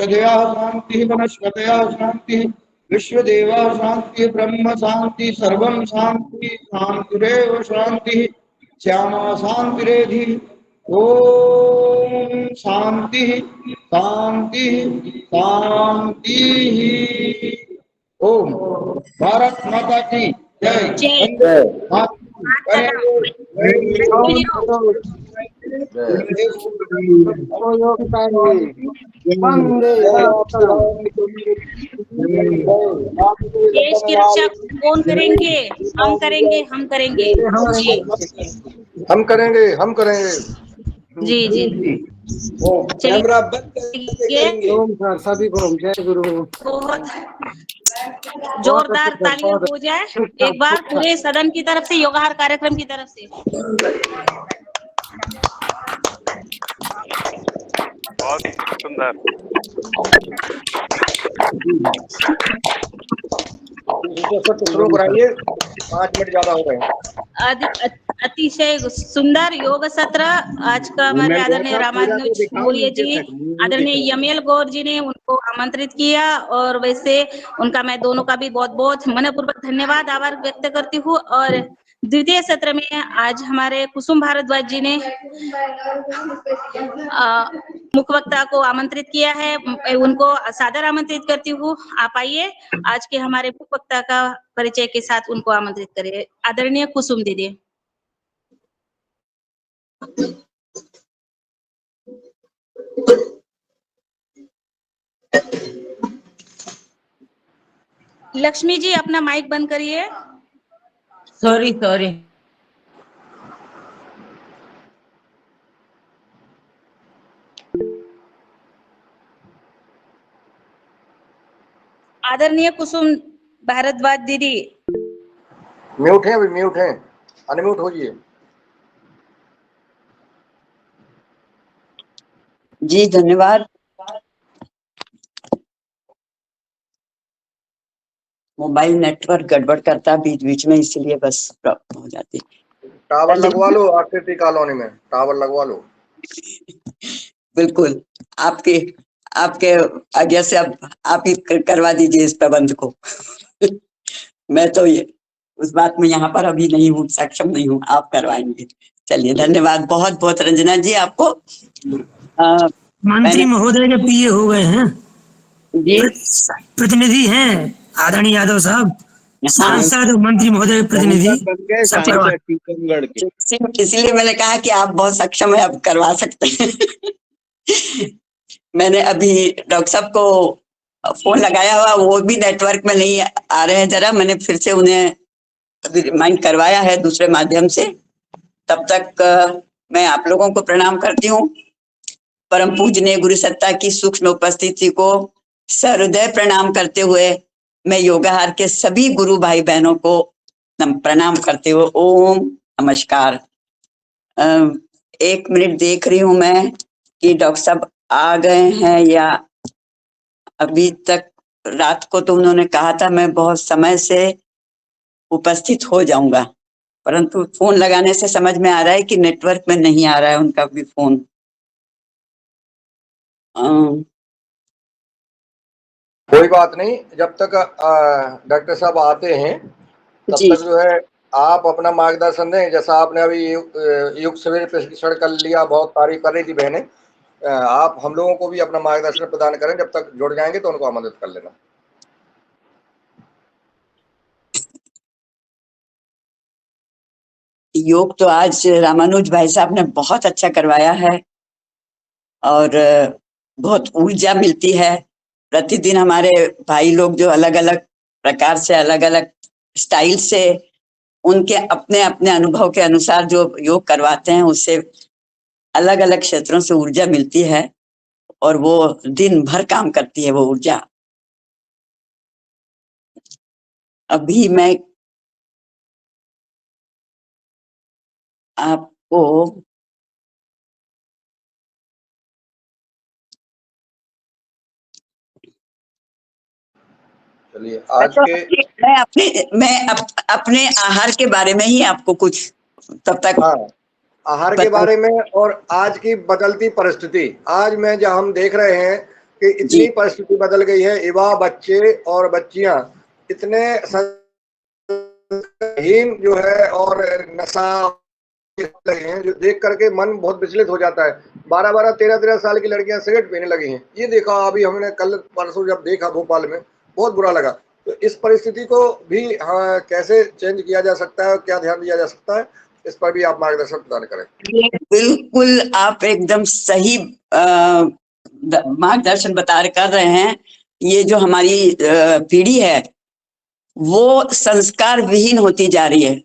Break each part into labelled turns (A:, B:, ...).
A: प्रजया शांति वनस्पतया शांति विश्वदेवा शांति ब्रह्म शांति सर्वं शांति शांतिरेव शांति श्यामा शांतिरेधि ओम शांति शांति शांति। ओम भारत माता की जय।
B: जय।
A: वंदे मातरम।
B: देश की रक्षा कौन करेंगे? हम करेंगे, हम करेंगे जी।
A: हम करेंगे, हम करेंगे
B: जी जी
A: कैमरा बंद करके करेंगे।
C: ओम सर सभी को जय गुरु।
B: बहुत जोरदार तालियां हो जाए एक बार पूरे सदन की तरफ से, योगाहार कार्यक्रम की तरफ से।
D: बहुत सुंदर।
A: शुरू कराइए, 5 मिनट ज्यादा हो गए।
B: अतिशय सुंदर योग सत्र आज का हमारे आदरणीय रामानुज मौर्य जी, आदरणीय यमेल गौर जी ने उनको आमंत्रित किया, और वैसे उनका मैं दोनों का भी बहुत बहुत मनपूर्वक धन्यवाद आभार व्यक्त करती हूँ। और द्वितीय सत्र में आज हमारे कुसुम भारद्वाज जी ने मुख्य वक्ता को आमंत्रित किया है, उनको सादर आमंत्रित करती हूँ। आप आइए आज के हमारे मुख्य वक्ता का परिचय के साथ उनको आमंत्रित करिए। आदरणीय कुसुम दीदी। लक्ष्मी जी अपना माइक बंद करिए।
E: Sorry sorry.
B: आदरणीय कुसुम भारद्वाज दीदी।
A: म्यूट है, अभी म्यूट है, अनम्यूट होइए।
E: जी धन्यवाद। मोबाइल नेटवर्क गड़बड़ करता बीच बीच में, इसलिए बस प्रॉब्लम हो जाती।
A: टावर लगवा लो, आकृति कॉलोनी में टावर लगवा लो।
E: बिल्कुल, आपके आपके आज्ञा से अब आप ही करवा दीजिए इस प्रबंध को। मैं तो ये उस बात में यहाँ पर अभी नहीं हूँ, सक्षम नहीं हूँ, आप करवाएंगे। चलिए धन्यवाद बहुत बहुत रंजना जी आपको।
F: मंत्री महोदय के पीए हो गए हैं
E: जी,
F: प्रतिनिधि हैं आदरणीय यादव साहब, सांसद मंत्री महोदय प्रतिनिधि।
E: इसलिए मैंने कहा कि आप बहुत सक्षम है, अब करवा सकते हैं। मैंने अभी डॉक्टर साहब को फोन लगाया हुआ, वो भी नेटवर्क में नहीं आ रहे हैं, जरा मैंने फिर से उन्हें अभी रिमाइंड करवाया है दूसरे माध्यम से। तब तक मैं आप लोगों को प्रणाम करती हूँ। परम पूजनीय गुरु सत्ता की सूक्ष्म उपस्थिति को सहृदय प्रणाम करते हुए मैं योगाहार के सभी गुरु भाई बहनों को प्रणाम करते हुए ओम नमस्कार। 1 मिनट देख रही हूं मैं कि डॉक्टर साहब आ गए हैं या अभी तक। रात को तो उन्होंने कहा था मैं बहुत समय से उपस्थित हो जाऊंगा, परंतु फोन लगाने से समझ में आ रहा है कि नेटवर्क में नहीं आ रहा है उनका भी फोन।
A: कोई बात नहीं, जब तक डॉक्टर साहब आते हैं तब तक जो है आप अपना मार्गदर्शन दें। जैसा आपने अभी युग शिविर प्रशिक्षण कर लिया, बहुत तारीफ कर रही थी बहनें, आप हम लोगों को भी अपना मार्गदर्शन प्रदान करें। जब तक जुड़ जाएंगे तो उनको आमंत्रित कर लेना।
E: योग तो आज रामानुज भाई साहब ने बहुत अच्छा करवाया है और बहुत ऊर्जा मिलती है। प्रतिदिन हमारे भाई लोग जो अलग अलग प्रकार से, अलग अलग स्टाइल से, उनके अपने अपने अनुभव के अनुसार जो योग करवाते हैं, उससे अलग अलग क्षेत्रों से ऊर्जा मिलती है और वो दिन भर काम करती है वो ऊर्जा। अभी मैं आपको
A: चलिए आज के
E: मैं अपने आहार के बारे में ही आपको कुछ तब तक।
A: हाँ, आहार के बारे में और आज की बदलती परिस्थिति। आज में जब हम देख रहे हैं कि इतनी परिस्थिति बदल गई है, युवा बच्चे और बच्चियां इतने हीन जो है और नशा लगे हैं, जो देख करके मन बहुत विचलित हो जाता है। 12-12, 13-13 साल की लड़कियां सिगरेट पीने लगी हैं। ये देखा अभी हमने कल परसों जब देखा भोपाल में, बहुत बुरा लगा। तो इस परिस्थिति को भी कैसे चेंज किया जा सकता है और क्या ध्यान दिया जा सकता है, इस पर भी आप मार्गदर्शन प्रदान करें।
E: ये बिल्कुल आप एकदम सही मार्गदर्शन कर रहे हैं। ये जो हमारी पीढ़ी है वो संस्कार विहीन होती जा रही है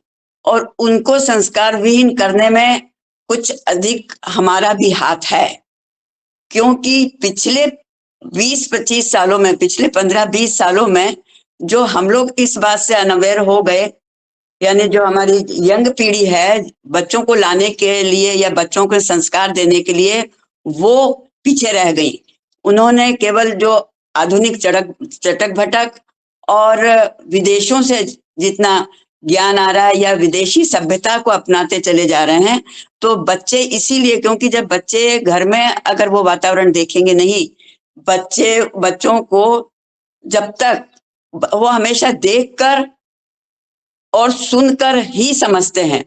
E: और उनको संस्कार विहीन करने में कुछ अधिक हमारा भी हाथ है, क्योंकि पिछले 20-25 सालों में, पिछले 15-20 सालों में जो हम लोग इस बात से अनअवेयर हो गए, यानी जो हमारी यंग पीढ़ी है, बच्चों को लाने के लिए या बच्चों को संस्कार देने के लिए वो पीछे रह गई। उन्होंने केवल जो आधुनिक चटक भटक और विदेशों से जितना ज्ञान आ रहा है या विदेशी सभ्यता को अपनाते चले जा रहे हैं। तो बच्चे इसीलिए, क्योंकि जब बच्चे घर में अगर वो वातावरण देखेंगे नहीं, बच्चों को जब तक वो हमेशा देखकर और सुनकर ही समझते हैं,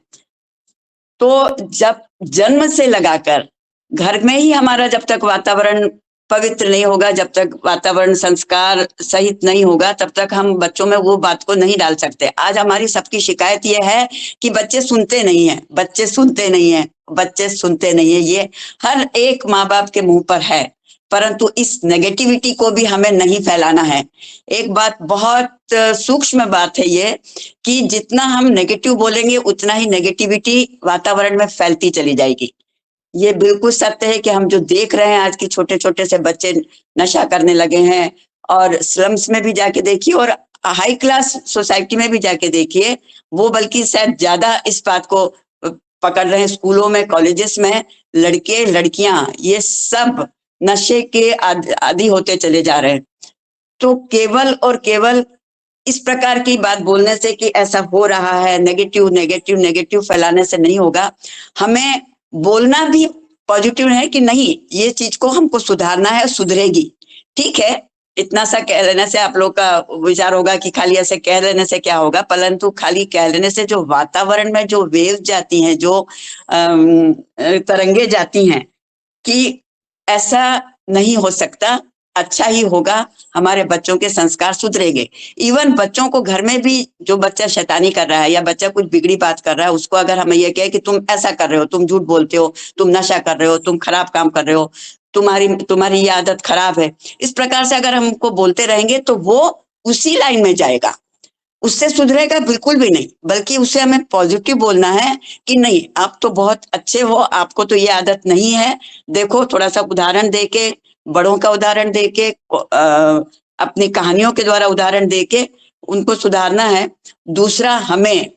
E: तो जब जन्म से लगाकर घर में ही हमारा जब तक वातावरण पवित्र नहीं होगा, जब तक वातावरण संस्कार सहित नहीं होगा, तब तक हम बच्चों में वो बात को नहीं डाल सकते। आज हमारी सबकी शिकायत ये है कि बच्चे सुनते नहीं हैं, बच्चे सुनते नहीं हैं, बच्चे सुनते नहीं हैं। ये हर एक माँ बाप के मुंह पर है, परंतु इस नेगेटिविटी को भी हमें नहीं फैलाना है। एक बात बहुत सूक्ष्म बात है ये, कि जितना हम नेगेटिव बोलेंगे उतना ही नेगेटिविटी वातावरण में फैलती चली जाएगी। ये बिल्कुल सत्य है कि हम जो देख रहे हैं आज की छोटे छोटे से बच्चे नशा करने लगे हैं, और स्लम्स में भी जाके देखिए और हाई क्लास सोसाइटी में भी जाके देखिए, वो बल्कि शायद ज्यादा इस बात को पकड़ रहे हैं। स्कूलों में, कॉलेजेस में लड़के लड़कियां ये सब नशे के आदि होते चले जा रहे हैं। तो केवल और केवल इस प्रकार की बात बोलने से कि ऐसा हो रहा है, नेगेटिव नेगेटिव नेगेटिव फैलाने से नहीं होगा। हमें बोलना भी पॉजिटिव है कि नहीं, ये चीज को हमको सुधारना है, सुधरेगी। ठीक है, इतना सा कह लेने से आप लोग का विचार होगा कि खाली ऐसे कह लेने से क्या होगा, परंतु खाली कह लेने से जो वातावरण में जो वेव जाती हैं, जो तरंगे जाती हैं, कि ऐसा नहीं हो सकता, अच्छा ही होगा, हमारे बच्चों के संस्कार सुधरेंगे। इवन बच्चों को घर में भी जो बच्चा शैतानी कर रहा है या बच्चा कुछ बिगड़ी बात कर रहा है, उसको अगर हम ये कहें कि तुम ऐसा कर रहे हो, तुम झूठ बोलते हो, तुम नशा कर रहे हो, तुम खराब काम कर रहे हो, तुम्हारी ये आदत खराब है, इस प्रकार से अगर हमको बोलते रहेंगे तो वो उसी लाइन में जाएगा, उससे सुधरेगा बिल्कुल भी नहीं। बल्कि उससे हमें पॉजिटिव बोलना है कि नहीं, आप तो बहुत अच्छे हो, आपको तो ये आदत नहीं है। देखो, थोड़ा सा उदाहरण देके, बड़ों का उदाहरण देके, अपनी कहानियों के द्वारा उदाहरण देके उनको सुधारना है। दूसरा, हमें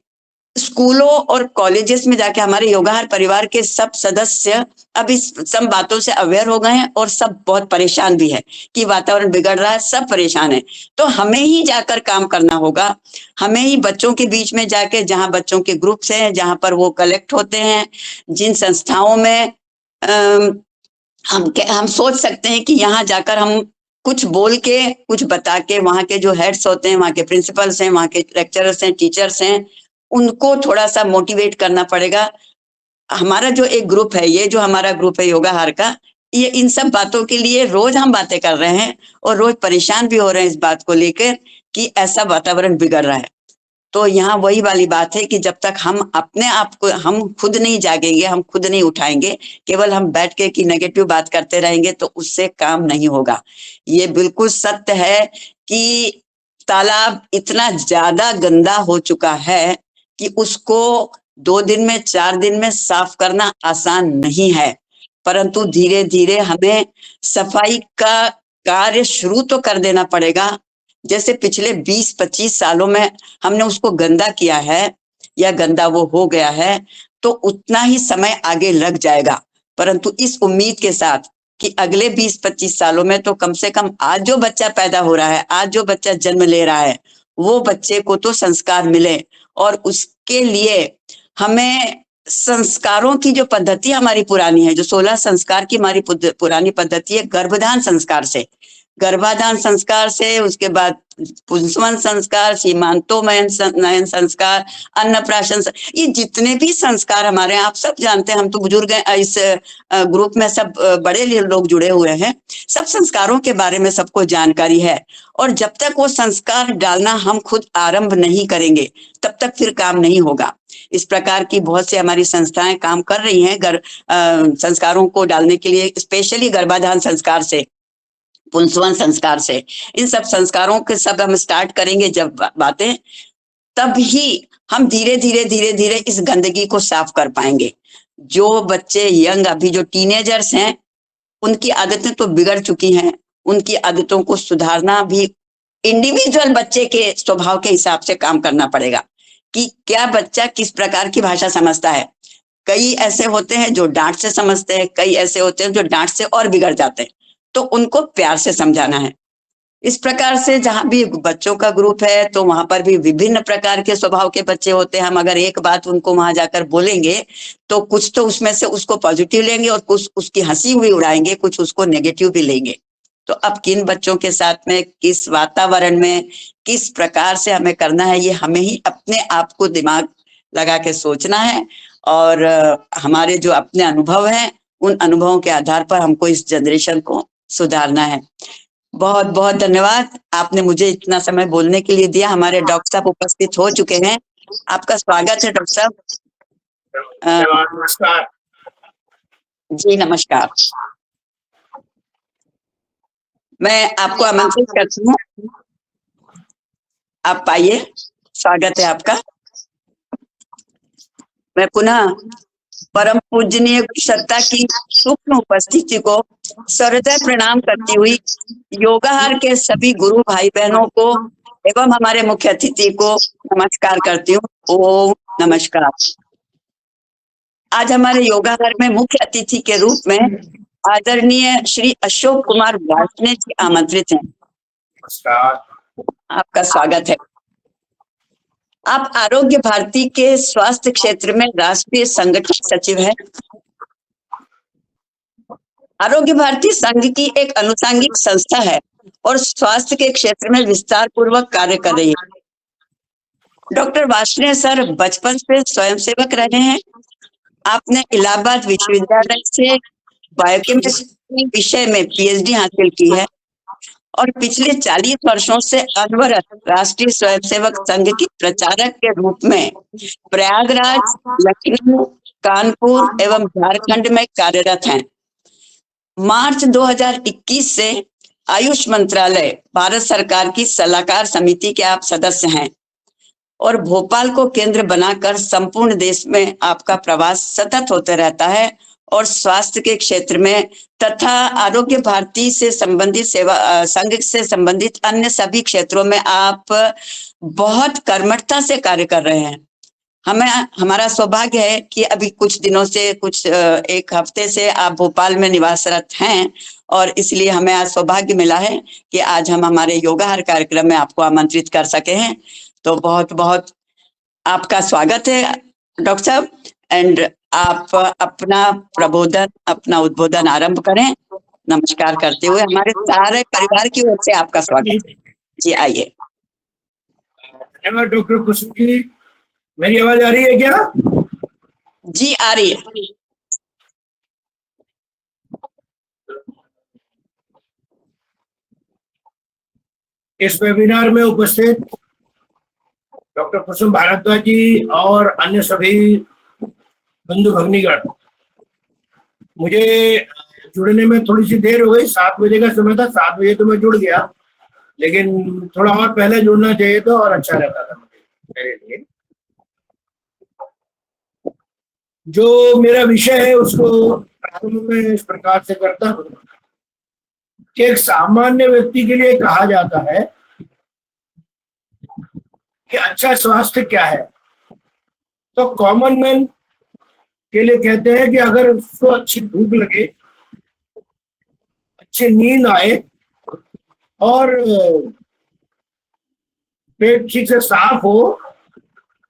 E: स्कूलों और कॉलेजेस में जाके हमारे योगाहार परिवार के सब सदस्य अब इस सब बातों से अवेयर हो गए हैं और सब बहुत परेशान भी है कि वातावरण बिगड़ रहा है, सब परेशान है। तो हमें ही जाकर काम करना होगा, हमें ही बच्चों के बीच में जाके, जहां बच्चों के ग्रुप्स हैं, जहां पर वो कलेक्ट होते हैं, जिन संस्थाओं में हम सोच सकते हैं कि यहाँ जाकर हम कुछ बोल के, कुछ बता के, वहाँ के जो हेड्स होते हैं, वहाँ के प्रिंसिपल्स हैं, वहाँ के लेक्चरर्स हैं, टीचर्स हैं, उनको थोड़ा सा मोटिवेट करना पड़ेगा। हमारा जो एक ग्रुप है, ये जो हमारा ग्रुप है योगाहार का, ये इन सब बातों के लिए रोज हम बातें कर रहे हैं और रोज परेशान भी हो रहे हैं इस बात को लेकर कि ऐसा वातावरण बिगड़ रहा है। तो यहाँ वही वाली बात है कि जब तक हम अपने आप को, हम खुद नहीं जागेंगे, हम खुद नहीं उठाएंगे, केवल हम बैठ के कि नेगेटिव बात करते रहेंगे तो उससे काम नहीं होगा। ये बिल्कुल सत्य है कि तालाब इतना ज्यादा गंदा हो चुका है कि उसको 2 दिन में, 4 दिन में साफ करना आसान नहीं है, परंतु धीरे धीरे हमें सफाई का कार्य शुरू तो कर देना पड़ेगा। जैसे पिछले 20-25 सालों में हमने उसको गंदा किया है या गंदा वो हो गया है, तो उतना ही समय आगे लग जाएगा। परंतु इस उम्मीद के साथ कि अगले 20-25 सालों में तो कम से कम आज जो बच्चा पैदा हो रहा है, आज जो बच्चा जन्म ले रहा है, वो बच्चे को तो संस्कार मिले, और उसके लिए हमें संस्कारों की जो पद्धति हमारी पुरानी है, जो 16 संस्कार की हमारी पुरानी पद्धति है, गर्भधान संस्कार से, गर्भाधान संस्कार से, उसके बाद पुंसवन संस्कार, सीमांतोनयन संस्कार, अन्नप्राशन, ये जितने भी संस्कार हमारे हैं, आप सब जानते हैं, हम तो बुजुर्ग हैं, इस ग्रुप में सब बड़े लोग जुड़े हुए हैं, सब संस्कारों के बारे में सबको जानकारी है। और जब तक वो संस्कार डालना हम खुद आरंभ नहीं करेंगे तब तक फिर काम नहीं होगा। इस प्रकार की बहुत सी हमारी संस्थाएं काम कर रही हैं संस्कारों को डालने के लिए, स्पेशली गर्भाधान संस्कार से, पुंसवन संस्कार से, इन सब संस्कारों के सब हम स्टार्ट करेंगे जब बातें, तब ही हम धीरे धीरे धीरे धीरे इस गंदगी को साफ कर पाएंगे। जो बच्चे यंग, अभी जो टीनेजर्स हैं, उनकी आदतें तो बिगड़ चुकी हैं, उनकी आदतों को सुधारना भी इंडिविजुअल बच्चे के स्वभाव के हिसाब से काम करना पड़ेगा कि क्या बच्चा किस प्रकार की भाषा समझता है। कई ऐसे होते हैं जो डांट से समझते हैं, कई ऐसे होते हैं जो डांट से और बिगड़ जाते हैं, तो उनको प्यार से समझाना है। इस प्रकार से जहां भी बच्चों का ग्रुप है तो वहां पर भी विभिन्न प्रकार के स्वभाव के बच्चे होते हैं। हम अगर एक बात उनको वहां जाकर बोलेंगे तो कुछ तो उसमें से उसको पॉजिटिव लेंगे और कुछ उसकी हंसी हुई उड़ाएंगे, कुछ उसको नेगेटिव भी लेंगे। तो अब किन बच्चों के साथ में, किस वातावरण में, किस प्रकार से हमें करना है, ये हमें ही अपने आप को दिमाग लगा के सोचना है। और हमारे जो अपने अनुभव हैं, उन अनुभवों के आधार पर हमको इस जनरेशन को सुधारना है। बहुत बहुत धन्यवाद, आपने मुझे इतना समय बोलने के लिए दिया। हमारे डॉक्टर साहब उपस्थित हो चुके हैं, आपका स्वागत है डॉक्टर साहब।
G: नमस्कार
E: जी नमस्कार। मैं आपको आमंत्रित करती हूँ, आप आइए, स्वागत है आपका। मैं पुनः परम पूजनीय सत्ता की सूक्ष्म उपस्थिति को सहृदय प्रणाम करती हुई योगाहार के सभी गुरु भाई बहनों को एवं हमारे मुख्य अतिथि को नमस्कार करती हूँ। ओम नमस्कार। आज हमारे योगाहार में मुख्य अतिथि के रूप में आदरणीय श्री अशोक कुमार वार्ष्णेय जी आमंत्रित हैं। आपका स्वागत है। आप आरोग्य भारती के स्वास्थ्य क्षेत्र में राष्ट्रीय संगठन सचिव हैं। आरोग्य भारती संघ की एक अनुषंगिक संस्था है और स्वास्थ्य के क्षेत्र में विस्तार पूर्वक कार्य कर रही है। डॉक्टर वार्ष्णेय सर बचपन से स्वयंसेवक रहे हैं। आपने इलाहाबाद विश्वविद्यालय से बायोकेमिस्ट्री विषय में पीएचडी हासिल की है और पिछले 40 वर्षों से अनवरत राष्ट्रीय स्वयंसेवक संघ की प्रचारक के रूप में प्रयागराज, लखनऊ, कानपुर एवं झारखंड में कार्यरत हैं। मार्च 2021 से आयुष मंत्रालय, भारत सरकार की सलाहकार समिति के आप सदस्य हैं और भोपाल को केंद्र बनाकर संपूर्ण देश में आपका प्रवास सतत होते रहता है और स्वास्थ्य के क्षेत्र में तथा आरोग्य भारती से संबंधित सेवा संघ से संबंधित अन्य सभी क्षेत्रों में आप बहुत कर्मठता से कार्य कर रहे हैं। हमारा सौभाग्य है कि अभी कुछ दिनों से, एक हफ्ते से आप भोपाल में निवासरत हैं और इसलिए हमें आज सौभाग्य मिला है कि आज हम हमारे योगाहार कार्यक्रम में आपको आमंत्रित कर सके हैं। तो बहुत बहुत आपका स्वागत है डॉक्टर साहब। एंड आप अपना प्रबोधन, अपना उद्बोधन आरंभ करें नमस्कार करते हुए। हमारे सारे परिवार की ओर से आपका स्वागत है। जी आइए।
G: धन्यवाद डॉक्टर कुसुम जी। मेरी आवाज आ रही है क्या?
E: जी आ रही है।
G: इस वेबिनार में उपस्थित डॉक्टर कुसुम भारद्वाज जी और अन्य सभी बंधु भगनीगण, मुझे जुड़ने में थोड़ी सी देर हो गई। 7 बजे का समय था, 7 बजे तो मैं जुड़ गया, लेकिन थोड़ा और पहले जुड़ना चाहिए तो और अच्छा रहता था मेरे लिए। जो मेरा विषय है उसको प्रारंभ में इस प्रकार से करता हूँ कि एक सामान्य व्यक्ति के लिए कहा जाता है कि अच्छा स्वास्थ्य क्या है, तो कॉमन मैन के लिए कहते हैं कि अगर उसको अच्छी भूख लगे, अच्छी नींद आए और पेट ठीक से साफ हो,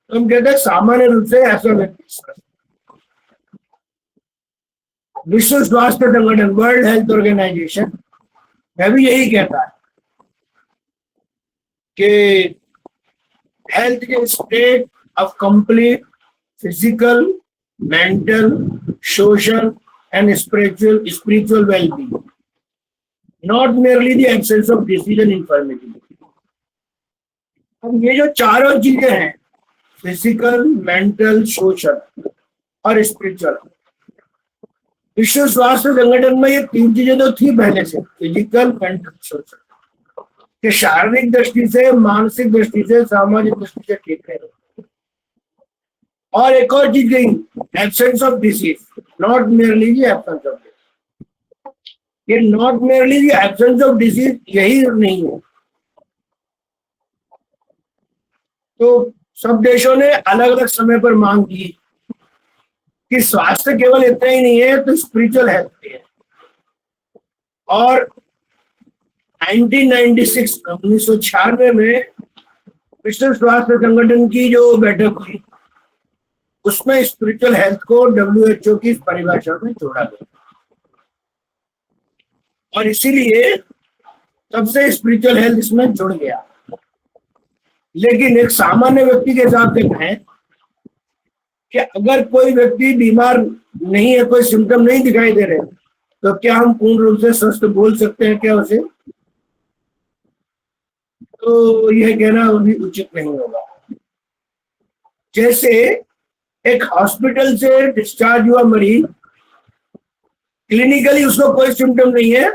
G: तो हम कहते हैं सामान्य रूप से ऐसा व्यक्ति। विश्व स्वास्थ्य संगठन, वर्ल्ड हेल्थ ऑर्गेनाइजेशन, वह भी यही कहता है कि हेल्थ के state of complete physical, mental, social and spiritual wellbeing, not merely the absence of disease and infirmity. अब ये जो चारों चीजें हैं, फिजिकल, मेंटल, सोशल और स्पिरिचुअल, विश्व स्वास्थ्य संगठन में ये तीन चीजें तो थी पहले से, फिजिकल, मेंटल, सोशल, कि शारीरिक दृष्टि से, मानसिक दृष्टि से, सामाजिक दृष्टि से ठीक है। और एक और चीज गई, absence of disease, not merely the absence of disease. ये not merely the absence of disease यही नहीं है। तो सब देशों ने अलग अलग समय पर मांग की कि स्वास्थ्य केवल इतना ही नहीं है, तो स्पिरिचुअल हेल्थ भी है। और 1996 में विश्व स्वास्थ्य संगठन की जो बैठक हुई, उसमें स्पिरिचुअल हेल्थ को WHO की परिभाषा में जोड़ा गया, और इसीलिए तब से स्पिरिचुअल हेल्थ इसमें जुड़ गया। लेकिन एक सामान्य व्यक्ति के हिसाब से कहें कि अगर कोई व्यक्ति बीमार नहीं है, कोई सिम्टम नहीं दिखाई दे रहे, तो क्या हम पूर्ण रूप से स्वस्थ बोल सकते हैं क्या उसे? तो यह कहना भी उचित नहीं होगा। जैसे एक हॉस्पिटल से डिस्चार्ज हुआ मरीज, क्लिनिकली उसको कोई सिम्टम नहीं है,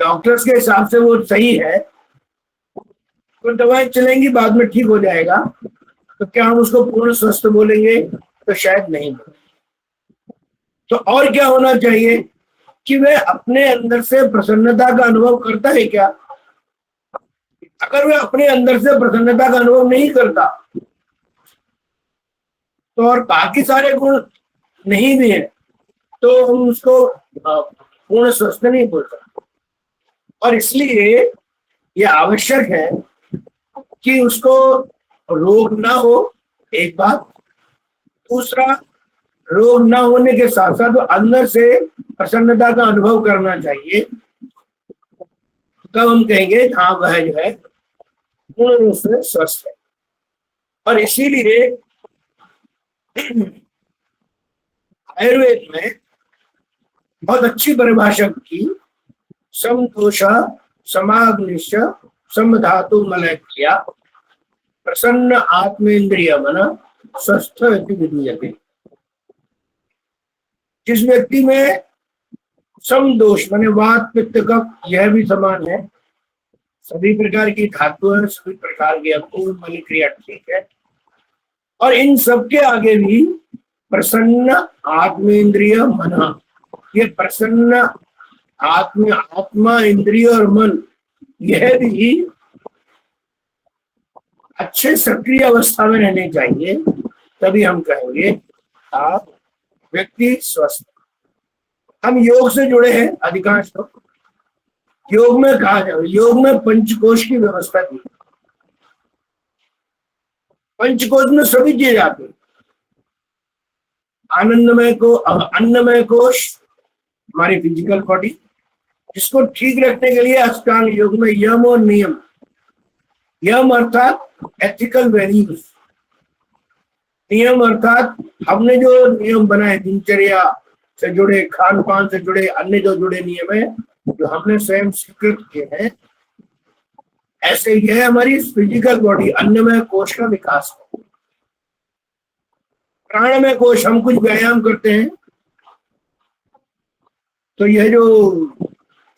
G: डॉक्टर्स के हिसाब से वो सही है, तो दवाएं चलेंगी, बाद में ठीक हो जाएगा, तो क्या हम उसको पूर्ण स्वस्थ बोलेंगे? तो शायद नहीं। तो और क्या होना चाहिए कि वह अपने अंदर से प्रसन्नता का अनुभव करता है क्या? अगर वह अपने अंदर से प्रसन्नता का अनुभव नहीं करता, तो और बाकी सारे गुण नहीं भी है, तो हम उसको पूर्ण स्वस्थ नहीं बोल सकते। और इसलिए यह आवश्यक है कि उसको रोग ना हो, एक बात। दूसरा, रोग ना होने के साथ साथ वो अंदर से प्रसन्नता का अनुभव करना चाहिए। तब हम कहेंगे हाँ, वह जो है पूर्ण रूप से स्वस्थ है। और इसीलिए आयुर्वेद में बहुत अच्छी परिभाषा की, समदोष समाग्निश्च समधातु मलैक्या प्रसन्न आत्मेन्द्रिय मन स्वस्थ विधीयते। जिस व्यक्ति में समदोष माने वात, पित्त, कफ, यह भी समान है, सभी प्रकार की धातु है, सभी प्रकार की अपूर्ण मल क्रिया ठीक है, और इन सबके आगे भी प्रसन्न आत्मेन्द्रिय मन, ये प्रसन्न आत्मा, इंद्रिय और मन, यह भी अच्छे सक्रिय अवस्था में रहने चाहिए, तभी हम कहेंगे आप व्यक्ति स्वस्थ। हम योग से जुड़े हैं अधिकांश लोग। योग में कहा जाए, योग में पंचकोश की व्यवस्था की। पंचकोश में सभी चीजें आती है। अन्नमय कोश हमारी फिजिकल बॉडी, जिसको ठीक रखने के लिए अष्टांग योग में यम और नियम, यम अर्थात एथिकल वैल्यूज, नियम अर्थात हमने जो नियम बनाए, दिनचर्या से जुड़े, खान पान से जुड़े, अन्य जो जुड़े नियम है जो हमने स्वयं स्वीकृत किए हैं, ऐसे यह हमारी फिजिकल बॉडी, अन्नमय कोश का विकास है। प्राणमय कोश, हम कुछ व्यायाम करते हैं तो यह जो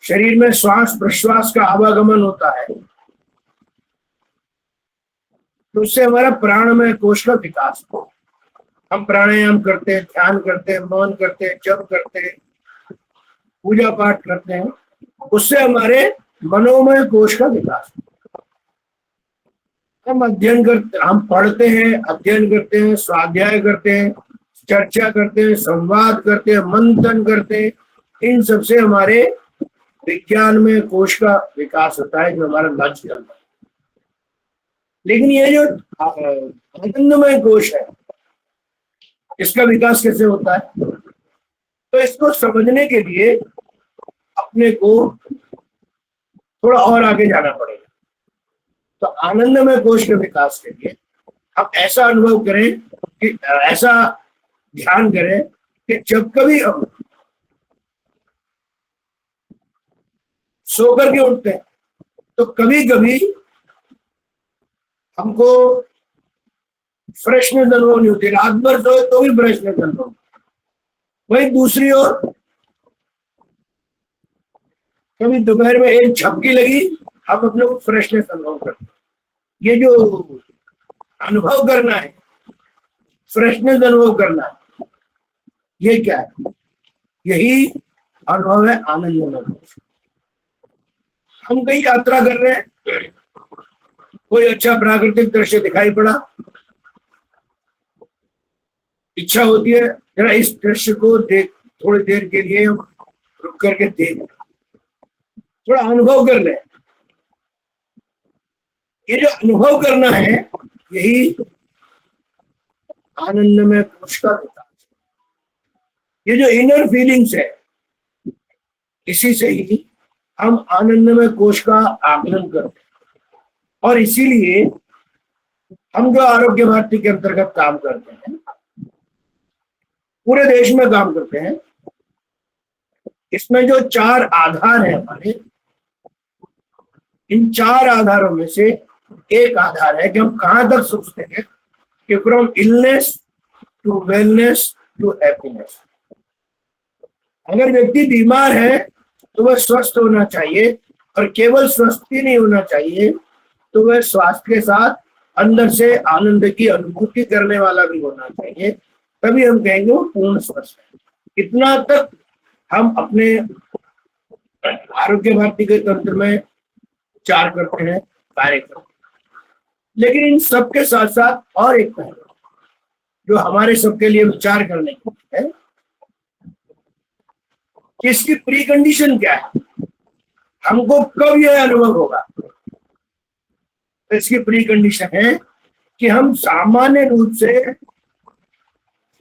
G: शरीर में श्वास प्रश्वास का आवागमन होता है, तो उससे हमारा प्राणमय कोश का विकास हो। हम प्राणायाम करते हैं, ध्यान करते हैं, मौन करते हैं, जप करते हैं, पूजा पाठ करते हैं, उससे हमारे मनोमय कोश का विकास हो। हम अध्ययन करते, हम पढ़ते हैं, अध्ययन करते हैं, स्वाध्याय करते हैं, चर्चा करते हैं, संवाद करते हैं, मंथन करते हैं, इन सबसे हमारे विज्ञान में कोश का विकास होता है, जो हमारा लक्ष्य चलता है। लेकिन ये जो आनंदमय कोश है, इसका विकास कैसे होता है? तो इसको समझने के लिए अपने को थोड़ा और आगे जाना पड़ेगा। तो आनंदमय कोश के विकास के लिए हम ऐसा अनुभव करें कि ऐसा ध्यान करें कि जब कभी हम सो करके उठते हैं तो कभी कभी हमको फ्रेशनेस अनुभव नहीं होती, रात भर सोए तो भी फ्रेशनेस अनुभव। वही दूसरी ओर कभी दोपहर में एक झपकी लगी, हम अपने को फ्रेशनेस अनुभव करते हैं। ये जो अनुभव करना है, फ्रेशनेस अनुभव करना है, ये क्या है? यही अनुभव है आनंद। हम कहीं यात्रा कर रहे हैं, कोई अच्छा प्राकृतिक दृश्य दिखाई पड़ा, इच्छा होती है जरा इस दृश्य को देख, थोड़ी देर के लिए हम रुक करके देख, थोड़ा अनुभव कर ले। ये जो अनुभव करना है, यही आनंदमय कोश का विकास है। ये जो इनर फीलिंग्स है, इसी से ही हम आनंदमय कोश का आकलन करते हैं। और इसीलिए हम जो आरोग्य भारती के अंतर्गत काम करते हैं, पूरे देश में काम करते हैं, इसमें जो 4 आधार है हमारे, इन 4 आधारों में से एक आधार है कि हम कहां तक सोचते हैं कि from illness to wellness to happiness. अगर व्यक्ति बीमार है तो वह स्वस्थ होना चाहिए, और केवल स्वस्थ ही नहीं होना चाहिए, तो वह स्वास्थ्य के साथ अंदर से आनंद की अनुभूति करने वाला भी होना चाहिए, तभी हम कहेंगे वो पूर्ण स्वस्थ है। इतना तक हम अपने आरोग्य भारती के तंत्र में विचार करते हैं, कार्य करते हैं। लेकिन इन सबके साथ साथ और एक पहलू जो हमारे सबके लिए विचार करने की है, इसकी प्री कंडीशन क्या है, हमको कब यह अनुभव होगा। तो इसकी प्री कंडीशन है कि हम सामान्य रूप से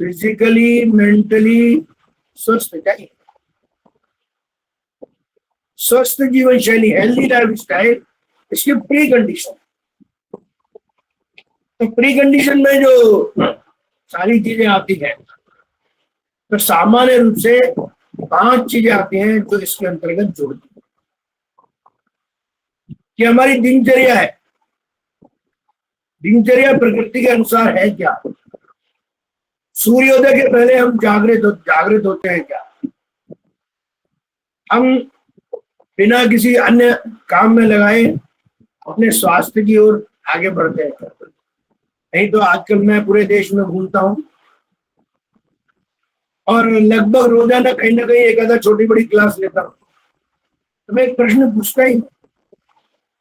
G: फिजिकली मेंटली स्वस्थ चाहिए। स्वस्थ जीवन शैली, हेल्दी लाइफ स्टाइल, इसकी प्री कंडीशन। तो प्री कंडीशन में जो सारी चीजें आती हैं, तो सामान्य रूप से 5 चीजें आती हैं जो इसके अंतर्गत जोड़ती हैं कि हमारी दिनचर्या है। दिनचर्या प्रकृति के अनुसार है क्या? सूर्योदय के पहले हम जागृत होते हैं क्या? हम बिना किसी अन्य काम में लगाए अपने स्वास्थ्य की ओर आगे बढ़ते हैं क्या? नहीं तो आजकल मैं पूरे देश में घूमता हूं और लगभग रोजाना कहीं ना कहीं एक आधा छोटी बड़ी क्लास लेता हूं, तो मैं एक प्रश्न पूछता ही,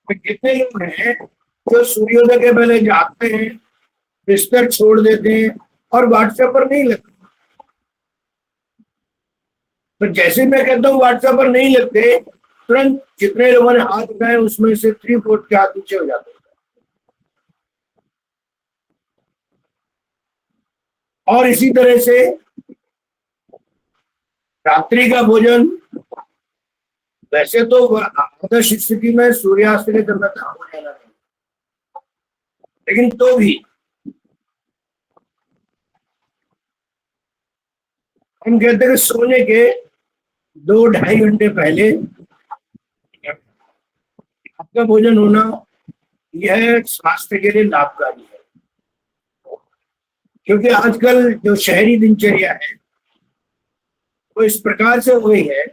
G: कितने लोग हैं जो सूर्योदय के पहले जागते हैं, बिस्तर छोड़ देते हैं और व्हाट्सएप पर नहीं लगते। तो जैसे मैं कहता हूँ व्हाट्सएप पर नहीं लगते, तुरंत जितने लोगों ने हाथ उठाए उसमें से 3/4 के हाथ नीचे हो जाते हैं। और इसी तरह से रात्रि का भोजन, वैसे तो आदर्श स्थिति में सूर्यास्त के समय तक हो जाना चाहिए, लेकिन तो भी हम कहते हैं कि सोने के 2-2.5 घंटे पहले आपका भोजन होना यह स्वास्थ्य के लिए लाभकारी है। क्योंकि आजकल जो शहरी दिनचर्या है वो इस प्रकार से हो गई है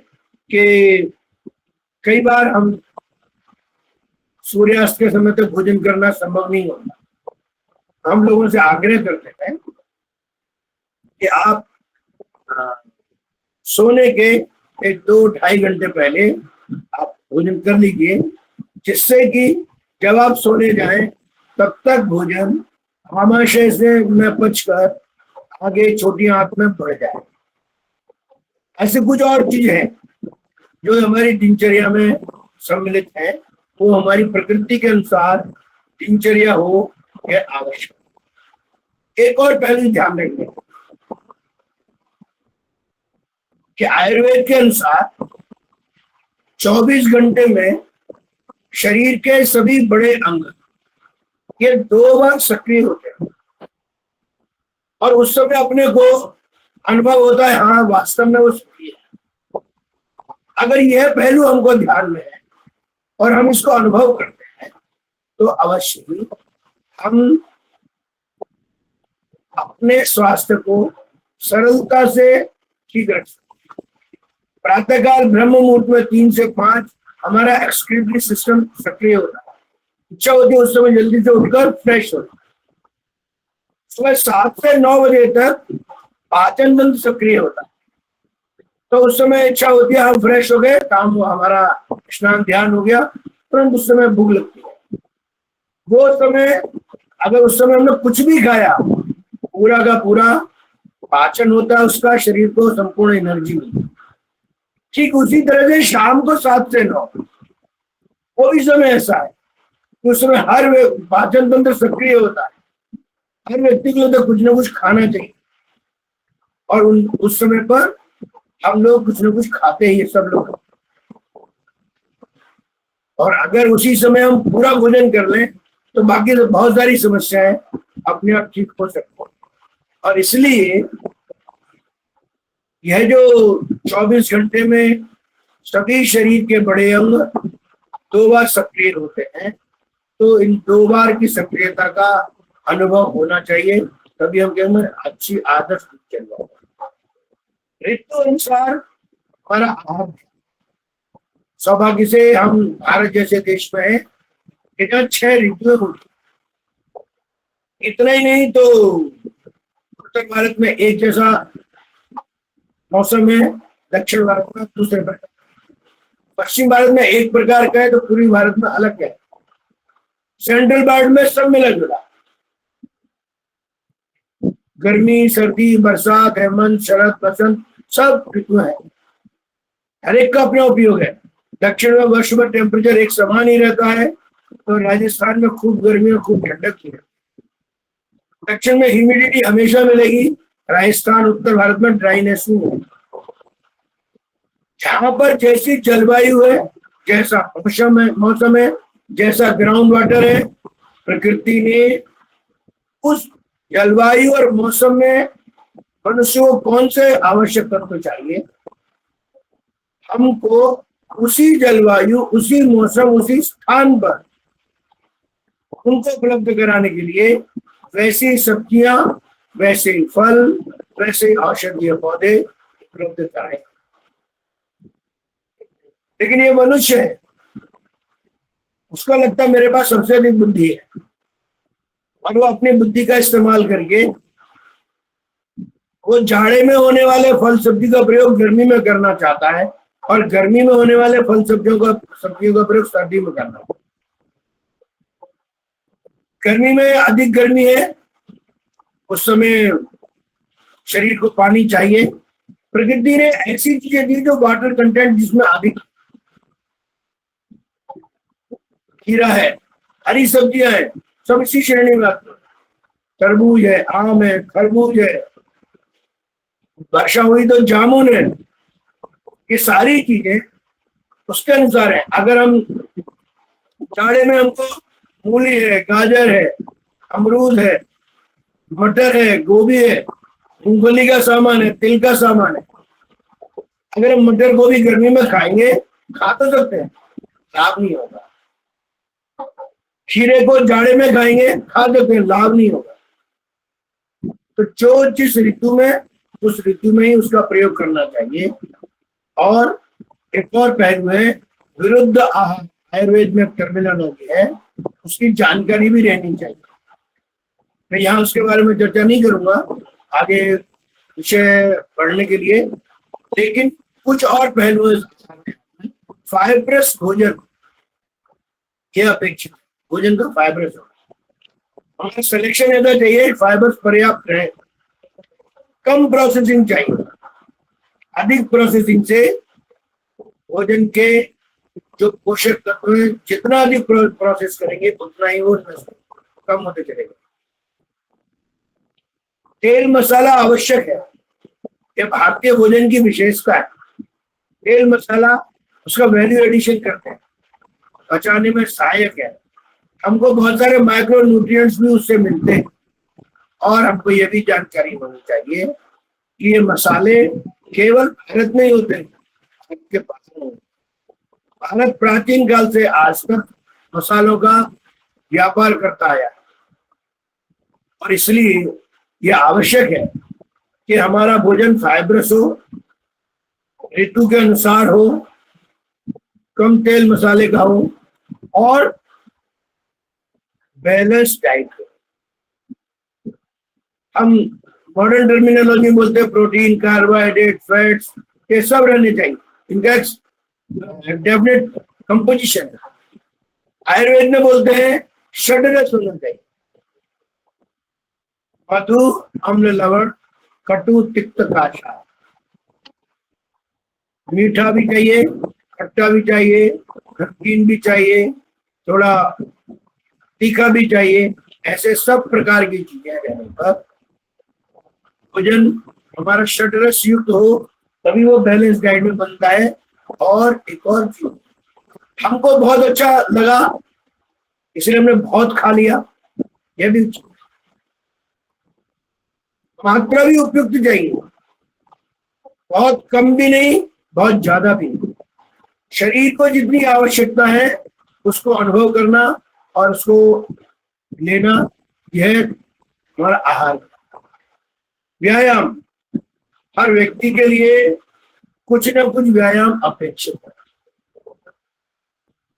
G: कि कई बार हम सूर्यास्त के समय तक भोजन करना संभव नहीं होता। हम लोगों से आग्रह करते हैं कि आप सोने के 1-2-2.5 घंटे पहले आप भोजन कर लीजिए, जिससे कि जब आप सोने जाएं तब तक भोजन आमाशय से में पचकर आगे छोटी आंत में बढ़ जाए। ऐसे कुछ और चीजें हैं जो हमारी दिनचर्या में सम्मिलित है, वो हमारी प्रकृति के अनुसार दिनचर्या हो यह आवश्यक। एक और पहलू ध्यान रखिए, कि आयुर्वेद के अनुसार 24 घंटे में शरीर के सभी बड़े अंग ये 2 बार सक्रिय होते हैं और उस समय अपने को अनुभव होता है हाँ वास्तव में वो सक्रिय है। अगर यह पहलू हमको ध्यान में है और हम इसको अनुभव करते हैं तो अवश्य ही हम अपने स्वास्थ्य को सरलता से ठीक रख सकते हैं। प्रातःकाल ब्रह्म मुहूर्त में 3 से 5 हमारा एक्सक्रीटरी सिस्टम सक्रिय होता है, इच्छा होती है उस समय जल्दी से उठकर फ्रेश हो। सुबह 7 से 9 बजे तक पाचन तंत्र सक्रिय होता है, तो उस समय इच्छा होती है हम फ्रेश हो गए, काम हुआ, हमारा स्नान ध्यान हो गया, तुरंत उस समय भूख लगती है। वो समय अगर उस समय हमने कुछ भी खाया पूरा का पूरा पाचन होता है, उसका शरीर को संपूर्ण एनर्जी मिलती है। ठीक उसी तरह से शाम को 7 से 9 वो भी समय ऐसा है कि उस समय हर पाचन तंत्र सक्रिय होता है, हर व्यक्ति को तो कुछ ना कुछ खाना चाहिए और उस समय पर हम लोग कुछ ना कुछ खाते ही सब लोग। और अगर उसी समय हम पूरा भोजन कर लें तो बाकी तो बहुत सारी समस्याएं अपने आप ठीक हो सकती हैं। और इसलिए यह जो 24 घंटे में सभी शरीर के बड़े अंग 2 बार सक्रिय होते हैं, तो इन 2 बार की सक्रियता का अनुभव होना चाहिए, तभी हम कहते अच्छी आदत चल रहा है। ऋतु अनुसार हमारा आहार, सौभाग्य से हम भारत जैसे देश में है, इतना 6 ऋतुएं होती। इतना ही नहीं तो उत्तर भारत में एक जैसा मौसम है, दक्षिण भारत में दूसरे प्रकार, पश्चिम भारत में एक प्रकार का है तो पूर्वी भारत में अलग है, सेंट्रल भारत में सब मिला जुला, गर्मी सर्दी बरसात हेमंत शरद बसंत सब ऋतु है, हर एक का अपना उपयोग है। दक्षिण में वर्ष भर टेम्परेचर एक समान ही रहता है, तो राजस्थान में खूब गर्मी और खूब ठंडक की है। दक्षिण में ह्यूमिडिटी हमेशा मिलेगी, राजस्थान उत्तर भारत में ड्राइनेस ही है। जहां पर जैसी जलवायु है, जैसा मौसम है, जैसा ग्राउंड वाटर है, प्रकृति ने उस जलवायु और मौसम में मनुष्य को कौन से आवश्यक तत्व चाहिए, हमको उसी जलवायु उसी मौसम उसी स्थान पर उनको उपलब्ध कराने के लिए वैसी सब्जियां, वैसे फल, वैसे औषधीय पौधे उपलब्ध कराए। लेकिन ये मनुष्य है, उसको लगता है मेरे पास सबसे अधिक बुद्धि है और वो अपनी बुद्धि का इस्तेमाल करके वो जाड़े में होने वाले फल सब्जी का प्रयोग गर्मी में करना चाहता है और गर्मी में होने वाले फल सब्जियों का प्रयोग सर्दी में करना है। गर्मी में अधिक गर्मी है, उस समय शरीर को पानी चाहिए, प्रकृति ने ऐसी चीजें दी जो वाटर कंटेंट जिसमें अधिक, खीरा है, हरी सब्जियां हैं, सब इसी श्रेणी में आते हैं, तरबूज है, आम है, खरबूज है, वर्षा हुई तो जामुन है, ये सारी चीजें उसके अनुसार है। अगर हम जाड़े में हमको मूली है, गाजर है, अमरूद है, मटर है, गोभी है, मूंगफली का सामान है, तिल का सामान है, अगर हम मटर गोभी गर्मी में खाएंगे, खा तो सकते हैं, लाभ नहीं होगा। खीरे को जाड़े में खाएंगे, खा सकते हैं, लाभ नहीं होगा। तो जो जिस ऋतु में उस ऋतु में ही उसका प्रयोग करना चाहिए। और एक और पहलू है विरुद्ध आहार, आयुर्वेद में टर्मिनोलॉजी है, उसकी जानकारी भी रहनी चाहिए। मैं यहाँ उसके बारे में चर्चा नहीं करूंगा आगे विषय पढ़ने के लिए, लेकिन कुछ और पहलू फाइब्रस भोजन यह अपेक्षित है, भोजन का फाइब्रस होना, हमारा सिलेक्शन ऐसा चाहिए फाइबर्स पर्याप्त रहे, कम प्रोसेसिंग चाहिए। अधिक प्रोसेसिंग से भोजन के जो पोषक तत्व हैं, जितना अधिक प्रोसेस करेंगे उतना ही वो कम होते चलेगा। तेल मसाला आवश्यक है, ये भारतीय भोजन की विशेषता है। तेल मसाला उसका वैल्यू एडिशन करते हैं, पचाने में सहायक है, हमको बहुत सारे माइक्रो न्यूट्रिएंट्स भी उससे मिलते हैं। और हमको ये भी जानकारी होनी चाहिए कि ये मसाले केवल भारत में ही होते हैं, सबके पास नहीं। भारत प्राचीन काल से आज तक मसालों का व्यापार करता आया और इसलिए यह आवश्यक है कि हमारा भोजन फाइब्रस हो, ऋतु के अनुसार हो, कम तेल मसाले का हो और बैलेंस डाइट हो। हम मॉडर्न टर्मिनोलॉजी बोलते हैं प्रोटीन, कार्बोहाइड्रेट, फैट्स, ये सब रहने चाहिए, इनका डेफिनेट कंपोजिशन। आयुर्वेद में बोलते हैं षड्रस होना चाहिए, मधु, अम्ल, लवण, कटु, तिक्त, कषाय। मीठा भी चाहिए, खट्टा भी चाहिए, नमकीन भी चाहिए, थोड़ा तीखा भी चाहिए। ऐसे सब प्रकार की चीजें रहने पर भोजन हमारा षड्रस युक्त हो, तभी वो बैलेंस डाइट में बनता है। और एक और चीज हमको बहुत अच्छा लगा इसलिए हमने बहुत खा लिया, यह भी मात्रा भी उपयुक्त चाहिए, बहुत कम भी नहीं, बहुत ज्यादा भी नहीं। शरीर को जितनी आवश्यकता है उसको अनुभव करना और उसको लेना, यह हमारा आहार। व्यायाम, हर व्यक्ति के लिए कुछ न कुछ व्यायाम अपेक्षित है,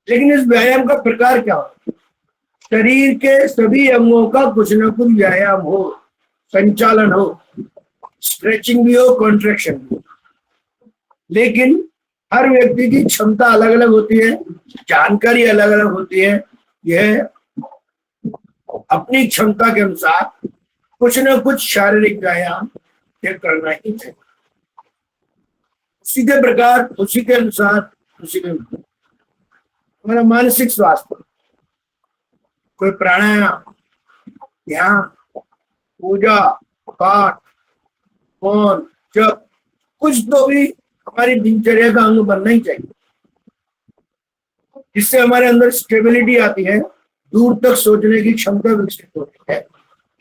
G: लेकिन इस व्यायाम का प्रकार क्या हो? शरीर के सभी अंगों का कुछ न कुछ व्यायाम हो, संचालन हो, स्ट्रेचिंग भी हो, कॉन्ट्रैक्शन भी हो। लेकिन हर व्यक्ति की क्षमता अलग अलग होती है, जानकारी अलग अलग होती है। यह अपनी क्षमता के अनुसार कुछ न कुछ शारीरिक व्यायाम ये करना ही चाहिए, उसी के प्रकार, उसी के अनुसार, उसी के हमारा मानसिक स्वास्थ्य, कोई प्राणायाम, ध्यान, पूजा पाठ, मौन, जप, कुछ तो भी हमारी दिनचर्या का अंग बनना ही चाहिए, जिससे हमारे अंदर स्टेबिलिटी आती है, दूर तक सोचने की क्षमता विकसित होती है,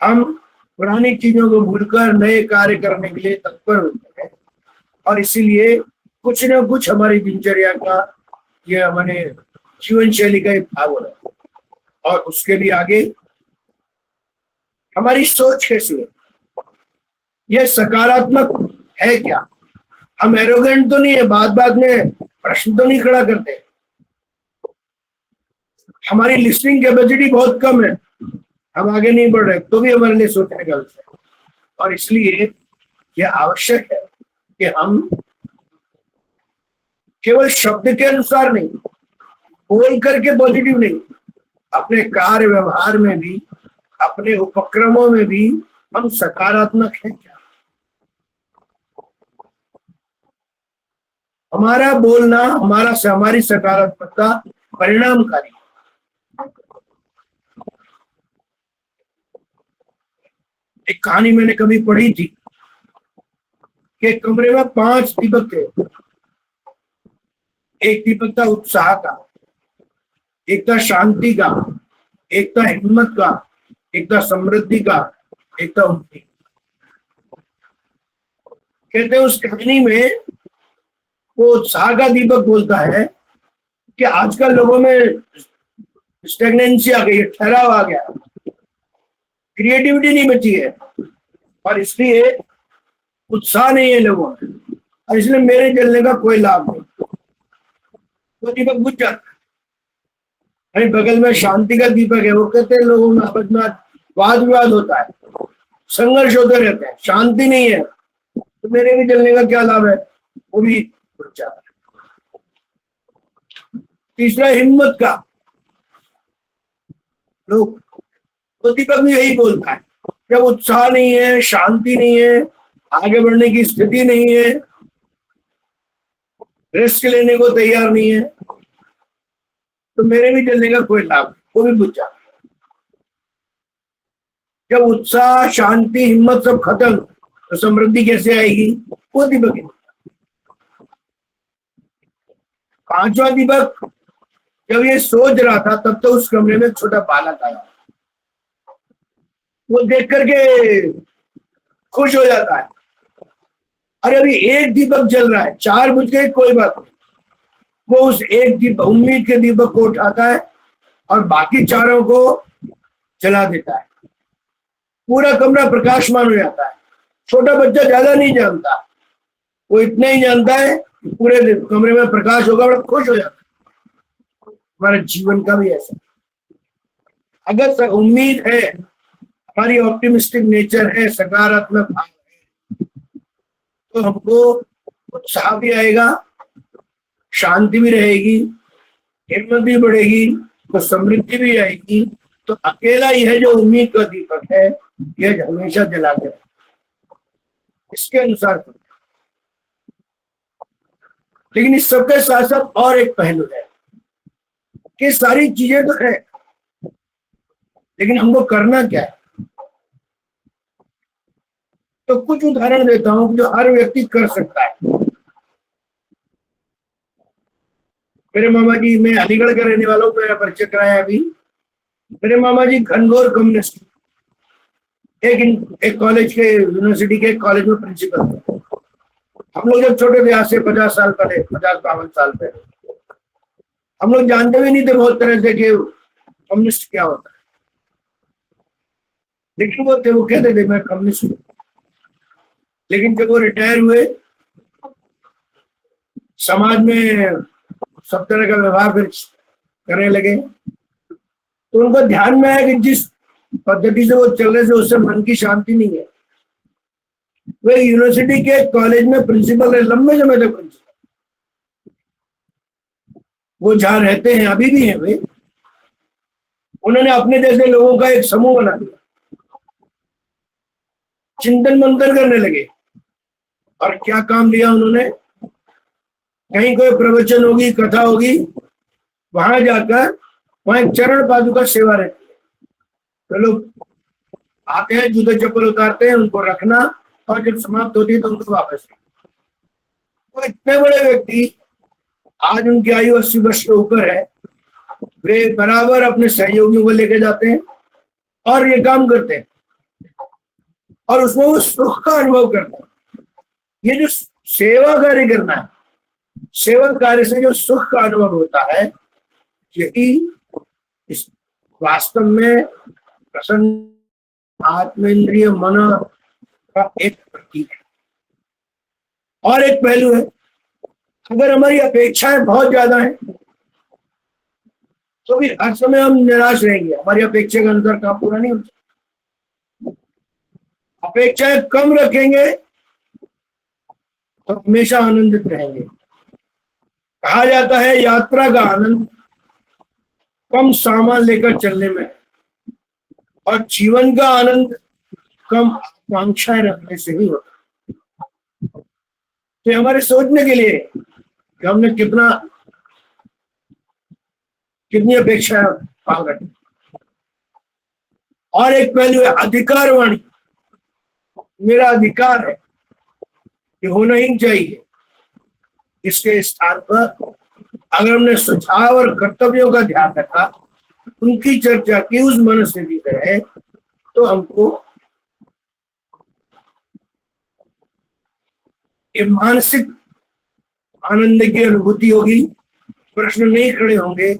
G: हम पुरानी चीजों को भूलकर नए कार्य करने के लिए तत्पर होते हैं। और इसीलिए कुछ न कुछ हमारी दिनचर्या का, ये हमारे जीवन शैली का एक भाग हो रहा है। और उसके भी आगे हमारी सोच कैसी है, यह सकारात्मक है क्या? हम एरोगेंट तो नहीं है, बात बात में प्रश्न तो नहीं खड़ा करते, हमारी लिसनिंग कैपेसिटी बहुत कम है, हम आगे नहीं बढ़ रहे, तो भी हमारे लिए सोचने का विषय है। और इसलिए यह आवश्यक है कि हम केवल शब्द के अनुसार नहीं, बोल करके पॉजिटिव नहीं, अपने कार्य व्यवहार में भी, अपने उपक्रमों में भी हम सकारात्मक हैं क्या? हमारा बोलना, हमारी सकारात्मकता परिणामकारी। एक कहानी मैंने कभी पढ़ी थी कि कमरे में 5 दीपक थे। एक दीपक था उत्साह का, एक था शांति का, एक था हिम्मत का, एक था समृद्धि का, एक था उन्नति। कहते हैं उस कहानी में वो उत्साह का दीपक बोलता है कि आजकल लोगों में स्टेगनेंसी आ गई है, ठहराव आ गया, क्रिएटिविटी नहीं बची है और इसलिए उत्साह नहीं है लोगों में, और इसलिए मेरे जलने का कोई लाभ नहीं। तो दीपक बुझ जाता है। बगल में शांति का दीपक है, वो कहते हैं लोगों में आपस में वाद विवाद होता है, संघर्ष होते रहते हैं, शांति नहीं है, तो मेरे भी जलने का क्या लाभ है, वो भी बुझ जाता है। तीसरा हिम्मत का, लोग तो दीपक भी यही बोलता है, जब उत्साह नहीं है, शांति नहीं है, आगे बढ़ने की स्थिति नहीं है, रिस्क लेने को तैयार नहीं है, तो मेरे भी जलने का कोई लाभ, वो भी बुझ जाता है। जब उत्साह, शांति, हिम्मत सब खत्म, तो समृद्धि कैसे आएगी? वो दीपक ही। पांचवा दीपक, जब ये सोच रहा था तब तो उस कमरे में छोटा बालक आया। वो देख करके खुश हो जाता है, अरे अभी एक दीपक जल रहा है, 4 बुझ गए, कोई बात नहीं। वो उस एक दीपक, उम्मीद के दीपक को उठाता है और बाकी चारों को जला देता है। पूरा कमरा प्रकाशमान हो जाता है। छोटा बच्चा ज्यादा नहीं जानता, वो इतना ही जानता है कि पूरे कमरे में प्रकाश होगा, बड़ा खुश हो जाता है। हमारे जीवन का भी ऐसा, अगर उम्मीद है, हमारी ऑप्टिमिस्टिक नेचर है, सकारात्मक भाव है, तो हमको उत्साह भी आएगा, शांति भी रहेगी, हिम्मत भी बढ़ेगी, तो समृद्धि भी आएगी। तो अकेला ही है जो उम्मीद का दीपक है, यह हमेशा जलाते रहे। इसके अनुसार, लेकिन इस सबके साथ साथ और एक पहलू है कि सारी चीजें तो है, लेकिन हमको करना क्या है? तो कुछ उदाहरण देता हूं जो हर व्यक्ति कर सकता है। मेरे मामा जी, मैं अलीगढ़ का रहने वाला हूं, मेरा परिचय कराया अभी। मेरे मामा जी घनघोर कम्युनिस्ट, एक कॉलेज के, यूनिवर्सिटी के कॉलेज में प्रिंसिपल थे। हम लोग जब छोटे थे, आज से 50 साल पहले, 50-52 साल पहले, हम लोग जानते भी नहीं थे बहुत तरह से कि कम्युनिस्ट क्या होता है, लेकिन वो कहते थे मैं कम्युनिस्ट हूं। लेकिन जब वो रिटायर हुए, समाज में सब तरह का व्यवहार फिर करने लगे, तो उनको ध्यान में आया कि जिस पद्धति से वो चल रहे थे उससे मन की शांति नहीं है। वे यूनिवर्सिटी के कॉलेज में प्रिंसिपल रहे, लंबे समय तक प्रिंसिपल। वो जहां रहते हैं, अभी भी हैं वे, उन्होंने अपने जैसे लोगों का एक समूह बना दिया, चिंतन मंथन करने लगे। और क्या काम लिया उन्होंने? कहीं कोई प्रवचन होगी, कथा होगी, वहां जाकर वहां एक चरण पादुका सेवा रहती है, तो लोग आते हैं, जूते चप्पल उतारते हैं, उनको रखना, और जब समाप्त होती है तो उनको वापस। वो इतने बड़े व्यक्ति, आज उनकी आयु 80 वर्ष के ऊपर है, वे बराबर अपने सहयोगियों को लेके जाते हैं और ये काम करते हैं, और उसमें वो सुख का अनुभव करते हैं। ये जो सेवा कार्य करना है, सेवा कार्य से जो सुख का अनुभव होता है, यही इस वास्तव में प्रसन्न आत्मेंद्रिय मन का एक प्रतीक है। और एक पहलू है, अगर हमारी अपेक्षाएं बहुत ज्यादा हैं तो भी हर समय हम निराश रहेंगे, हमारी अपेक्षा के अनुसार काम पूरा नहीं होता। अपेक्षाएं कम रखेंगे तो हमेशा आनंदित रहेंगे। कहा जाता है यात्रा का आनंद कम सामान लेकर चलने में, और जीवन का आनंद कम आकांक्षाएं रखने से ही होता। तो हमारे सोचने के लिए कि हमने कितनी अपेक्षा पाल रखी। और एक पहलू है अधिकार वाणी, मेरा अधिकार है, ये होना ही चाहिए। इसके स्थान पर अगर हमने सुझाव और कर्तव्यों का ध्यान रखा, उनकी चर्चा की, उस मनस्थिति से है, तो हमको ये मानसिक आनंद की अनुभूति होगी, प्रश्न नहीं खड़े होंगे,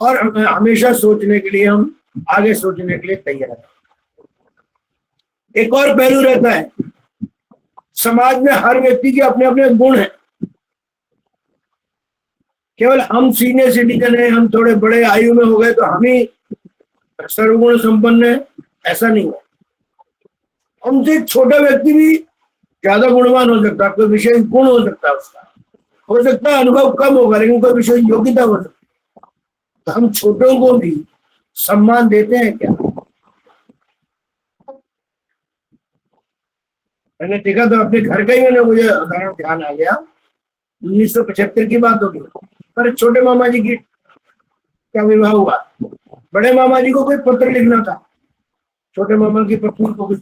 G: और हमें हमेशा सोचने के लिए, हम आगे सोचने के लिए तैयार हैं। एक और पहलू रहता है, समाज में हर व्यक्ति के अपने अपने गुण हैं। केवल हम सीनियर सिटीजन हैं, हम थोड़े बड़े आयु में हो गए तो हम ही सर्वगुण संपन्न है, ऐसा नहीं है। हमसे एक छोटा व्यक्ति भी ज्यादा गुणवान हो सकता है, कोई विशेष गुण हो सकता है उसका, हो सकता है अनुभव कम होगा लेकिन कोई विशेष योग्यता हो सकती है। तो हम छोटों को भी सम्मान देते हैं क्या? मैंने देखा तो अपने घर का ही, मैंने मुझे उदाहरण ध्यान आ गया। 1975 की बात होगी, पर छोटे मामा जी की का विवाह हुआ। बड़े मामा जी को कोई पत्र लिखना था, छोटे मामा की पत्नी को कुछ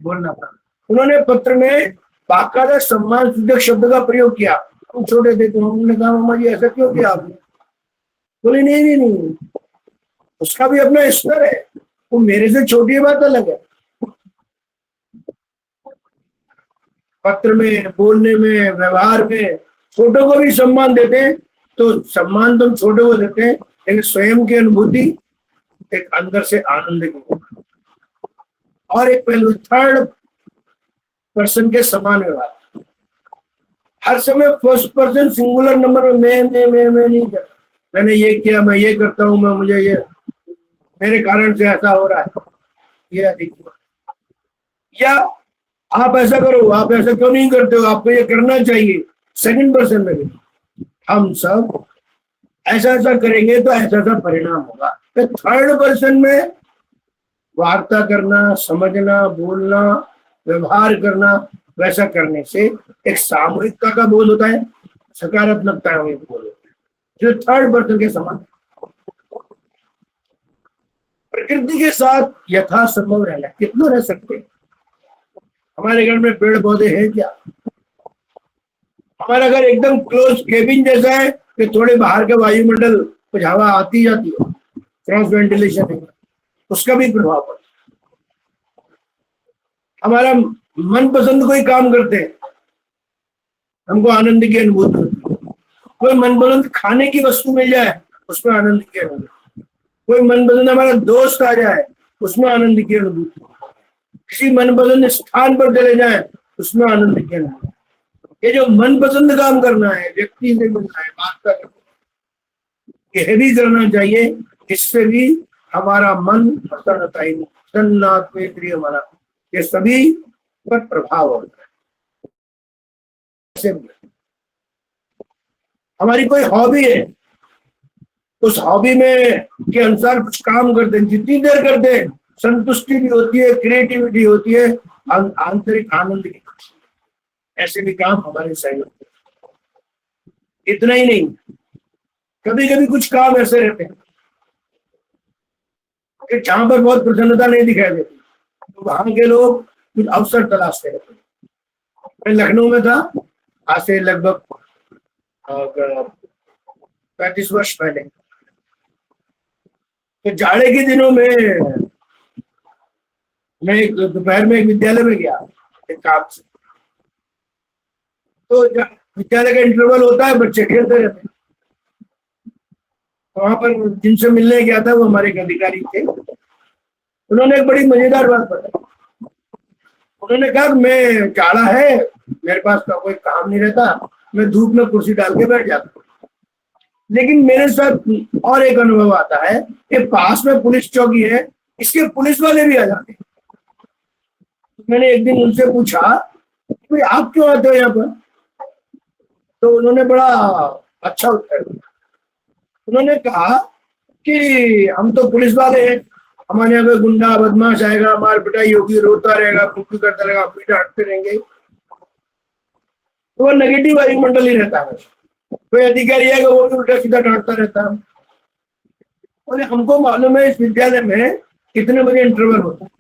G: बोलना था, उन्होंने पत्र में बाकायदा सम्मान सूचक शब्द का प्रयोग किया। हम छोटे थे तो हमने कहा मामा जी ऐसा क्यों किया आपने? बोले नहीं, उसका भी अपना स्तर है, वो मेरे से छोटी बात अलग है। पत्र में, बोलने में, व्यवहार में छोटों को भी सम्मान देते हैं, तो सम्मान तो हम छोटों को देते हैं, लेकिन स्वयं की अनुभूति एक अंदर से आनंद की। और एक पहलू थर्ड पर्सन के समान व्यवहार। हर समय फर्स्ट पर्सन सिंगुलर नंबर में मैं नहीं करता, मैंने ये किया, मैं ये करता हूँ, मैं मुझे ये मेरे कारण से ऐसा हो रहा है, ये अधिक हुआ, या आप ऐसा करो, आप ऐसा क्यों नहीं करते हो, आपको ये करना चाहिए। सेकंड पर्सन में भी हम सब ऐसा ऐसा करेंगे तो ऐसा ऐसा परिणाम होगा। तो थर्ड पर्सन में वार्ता करना, समझना, बोलना, व्यवहार करना, वैसा करने से एक सामूहिकता का बोध होता है, सकारात्मकता का बोध होता है, जो थर्ड पर्सन के समान। प्रकृति के साथ यथासंभव रहना। कितना रह सकते हैं? हमारे घर में पेड़ पौधे हैं क्या? हमारा घर एकदम क्लोज केबिन जैसा है कि थोड़े बाहर का वायुमंडल कुछ हवा आती जाती हो, क्रॉस वेंटिलेशन है, उसका भी प्रभाव पड़ता है। हमारा मनपसंद कोई काम करते हैं, हमको आनंद की अनुभूति होती है। कोई मनपसंद खाने की वस्तु मिल जाए, उसमें आनंद की अनुभूति। कोई मनपसंद हमारा दोस्त आ जाए, उसमें आनंद की अनुभूति। किसी मनपसंद स्थान पर चले जाए, उसमें आनंद की अनुभूति। ये जो मनपसंद काम करना है, व्यक्ति से मिलना है, बात करना है, यह भी करना चाहिए। इससे भी हमारा मन प्रसन्नता ही हमारा, ये सभी पर प्रभाव होता है। हमारी कोई हॉबी है, उस हॉबी में के अनुसार कुछ काम करते हैं, जितनी देर करते हैं संतुष्टि भी होती है, क्रिएटिविटी होती है, आंतरिक आनंद की। ऐसे भी काम हमारे सही होते हैं। इतना ही नहीं, कभी कभी कुछ काम ऐसे रहते हैं कि जहां पर बहुत प्रसन्नता नहीं दिखाई देती, तो वहां के लोग कुछ अवसर तलाशते रहते हैं। मैं लखनऊ में था आज से लगभग 35 वर्ष पहले। तो जाड़े के दिनों में मैं दोपहर में एक विद्यालय में गया एक काम से। तो विद्यालय का इंटरवल होता है, बच्चे खेलते रहते हैं। वहां पर जिनसे मिलने गया था वो हमारे एक अधिकारी थे। उन्होंने एक बड़ी मजेदार बात बताई। उन्होंने कहा मैं जाड़ा है, मेरे पास का कोई काम नहीं रहता, मैं धूप में कुर्सी डाल के बैठ जाता हूँ। लेकिन मेरे साथ और एक अनुभव आता है कि पास में पुलिस चौकी है, इसके पुलिस वाले भी आ जाते हैं। मैंने एक दिन उनसे पूछा भाई आप क्यों आते हो यहाँ पर? तो उन्होंने बड़ा अच्छा उत्तर दिया। उन्होंने कहा कि हम तो पुलिस वाले हैं, हमारे यहाँ पे गुंडा बदमाश आएगा, मार पिटाई होगी, रोता रहेगा, फुफी करता रहेगा, हम भी डांटते रहेंगे। तो वो नेगेटिव वायुमंडल ही रहता है। कोई अधिकारी आएगा वो भी उल्टा सीधा डांटता रहता है। और हमको मालूम है इस विद्यालय में कितने बजे इंटरवल होता है,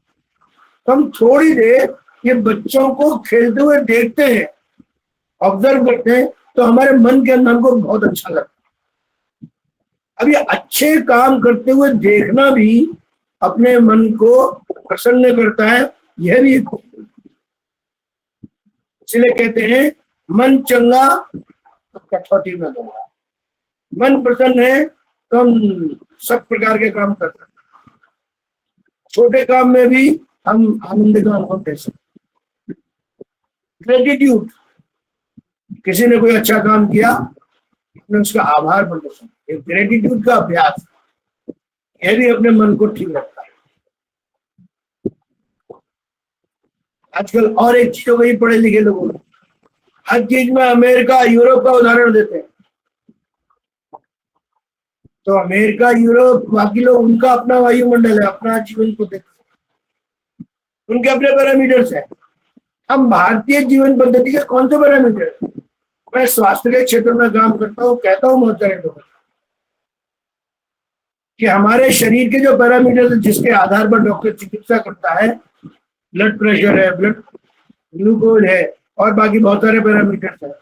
G: तो हम थोड़ी देर ये बच्चों को खेलते हुए देखते हैं, ऑब्जर्व करते हैं, तो हमारे मन के अंदर हमको बहुत अच्छा लगता है। अब ये अच्छे काम करते हुए देखना भी अपने मन को प्रसन्न करता है। यह भी इसलिए कहते हैं मन चंगा तो कठौती में दूंगा। मन प्रसन्न है तो हम सब प्रकार के काम कर सकते हैं। छोटे काम में भी हम आनंद का अनुभव दे सकते। ग्रेटिट्यूड, किसी ने कोई अच्छा काम किया, अपने उसका आभार प्रदर्शन, एक ग्रेटिट्यूड का अभ्यास, यह भी अपने मन को ठीक रखता है। आजकल और एक चीज हो गई पढ़े लिखे लोगों को, हर चीज में अमेरिका यूरोप का उदाहरण देते हैं। तो अमेरिका यूरोप बाकी लोग, उनका अपना वायुमंडल है, अपना जीवन को देखते हैं, उनके अपने पैरामीटर्स हैं। हम भारतीय जीवन पद्धति के कौन से पैरामीटर? मैं स्वास्थ्य के क्षेत्र में काम करता हूँ, कहता हूँ बहुत सारे लोगों कि हमारे शरीर के जो पैरामीटर जिसके आधार पर डॉक्टर चिकित्सा करता है, ब्लड प्रेशर है, ब्लड ग्लूकोज है और बाकी बहुत सारे पैरामीटर्स हैं,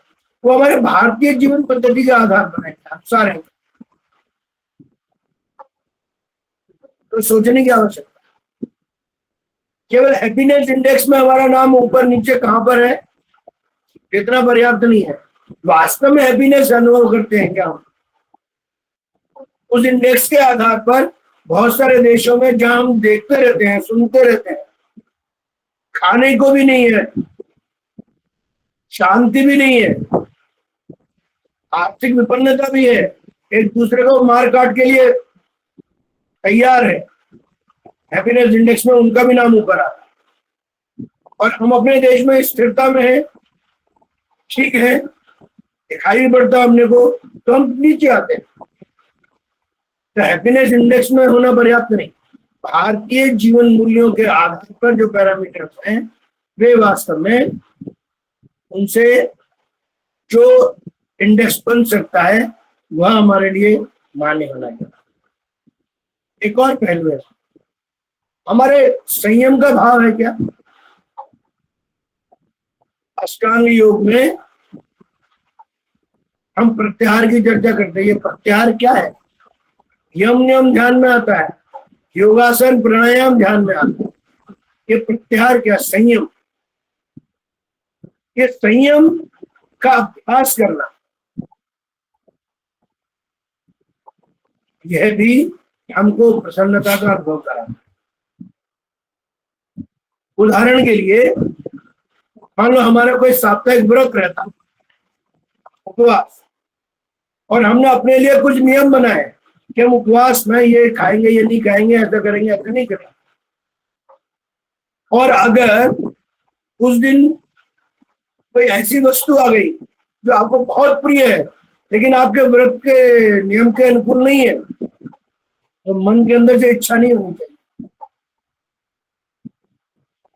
G: वो हमारे भारतीय जीवन पद्धति का आधार बनाएंगे, अनुसार है। तो सोचने की आवश्यकता, केवल हैप्पीनेस इंडेक्स में हमारा नाम ऊपर नीचे कहां पर है इतना पर्याप्त नहीं है। वास्तव में हैप्पीनेस अनुभव करते हैं क्या हम? उस इंडेक्स के आधार पर बहुत सारे देशों में जहां हम देखते रहते हैं, सुनते रहते हैं, खाने को भी नहीं है, शांति भी नहीं है, आर्थिक विपन्नता भी है, एक दूसरे को मार काट के लिए तैयार है, हैप्पीनेस इंडेक्स में उनका भी नाम ऊपर आता है। और हम अपने देश में स्थिरता में है, ठीक है, दिखाई पड़ता हमने को, तो हम नीचे आते हैं। तो हैप्पीनेस इंडेक्स में होना पर्याप्त नहीं, भारतीय जीवन मूल्यों के आधार पर जो पैरामीटर्स हैं वे वास्तव में उनसे जो इंडेक्स बन सकता है वह हमारे लिए मान्य होना चाहिए। एक और पहलू है, हमारे संयम का भाव है क्या? अष्टांग योग में हम प्रत्याहार की चर्चा करते हैं। ये प्रत्याहार क्या है? यम नियम ध्यान में आता है, योगासन प्राणायाम ध्यान में आता है। ये प्रत्याहार क्या? संयम। ये संयम का अभ्यास करना, यह भी हमको प्रसन्नता का अनुभव कराता है। उदाहरण के लिए मान लो हमारा कोई साप्ताहिक व्रत रहता, उपवास, और हमने अपने लिए कुछ नियम बनाए कि हम उपवास में ये खाएंगे, ये नहीं खाएंगे, ऐसा करेंगे, ऐसा नहीं करेंगे। और अगर उस दिन कोई ऐसी वस्तु आ गई जो आपको बहुत प्रिय है लेकिन आपके व्रत के नियम के अनुकूल नहीं है, तो मन के अंदर से इच्छा नहीं होनी चाहिए,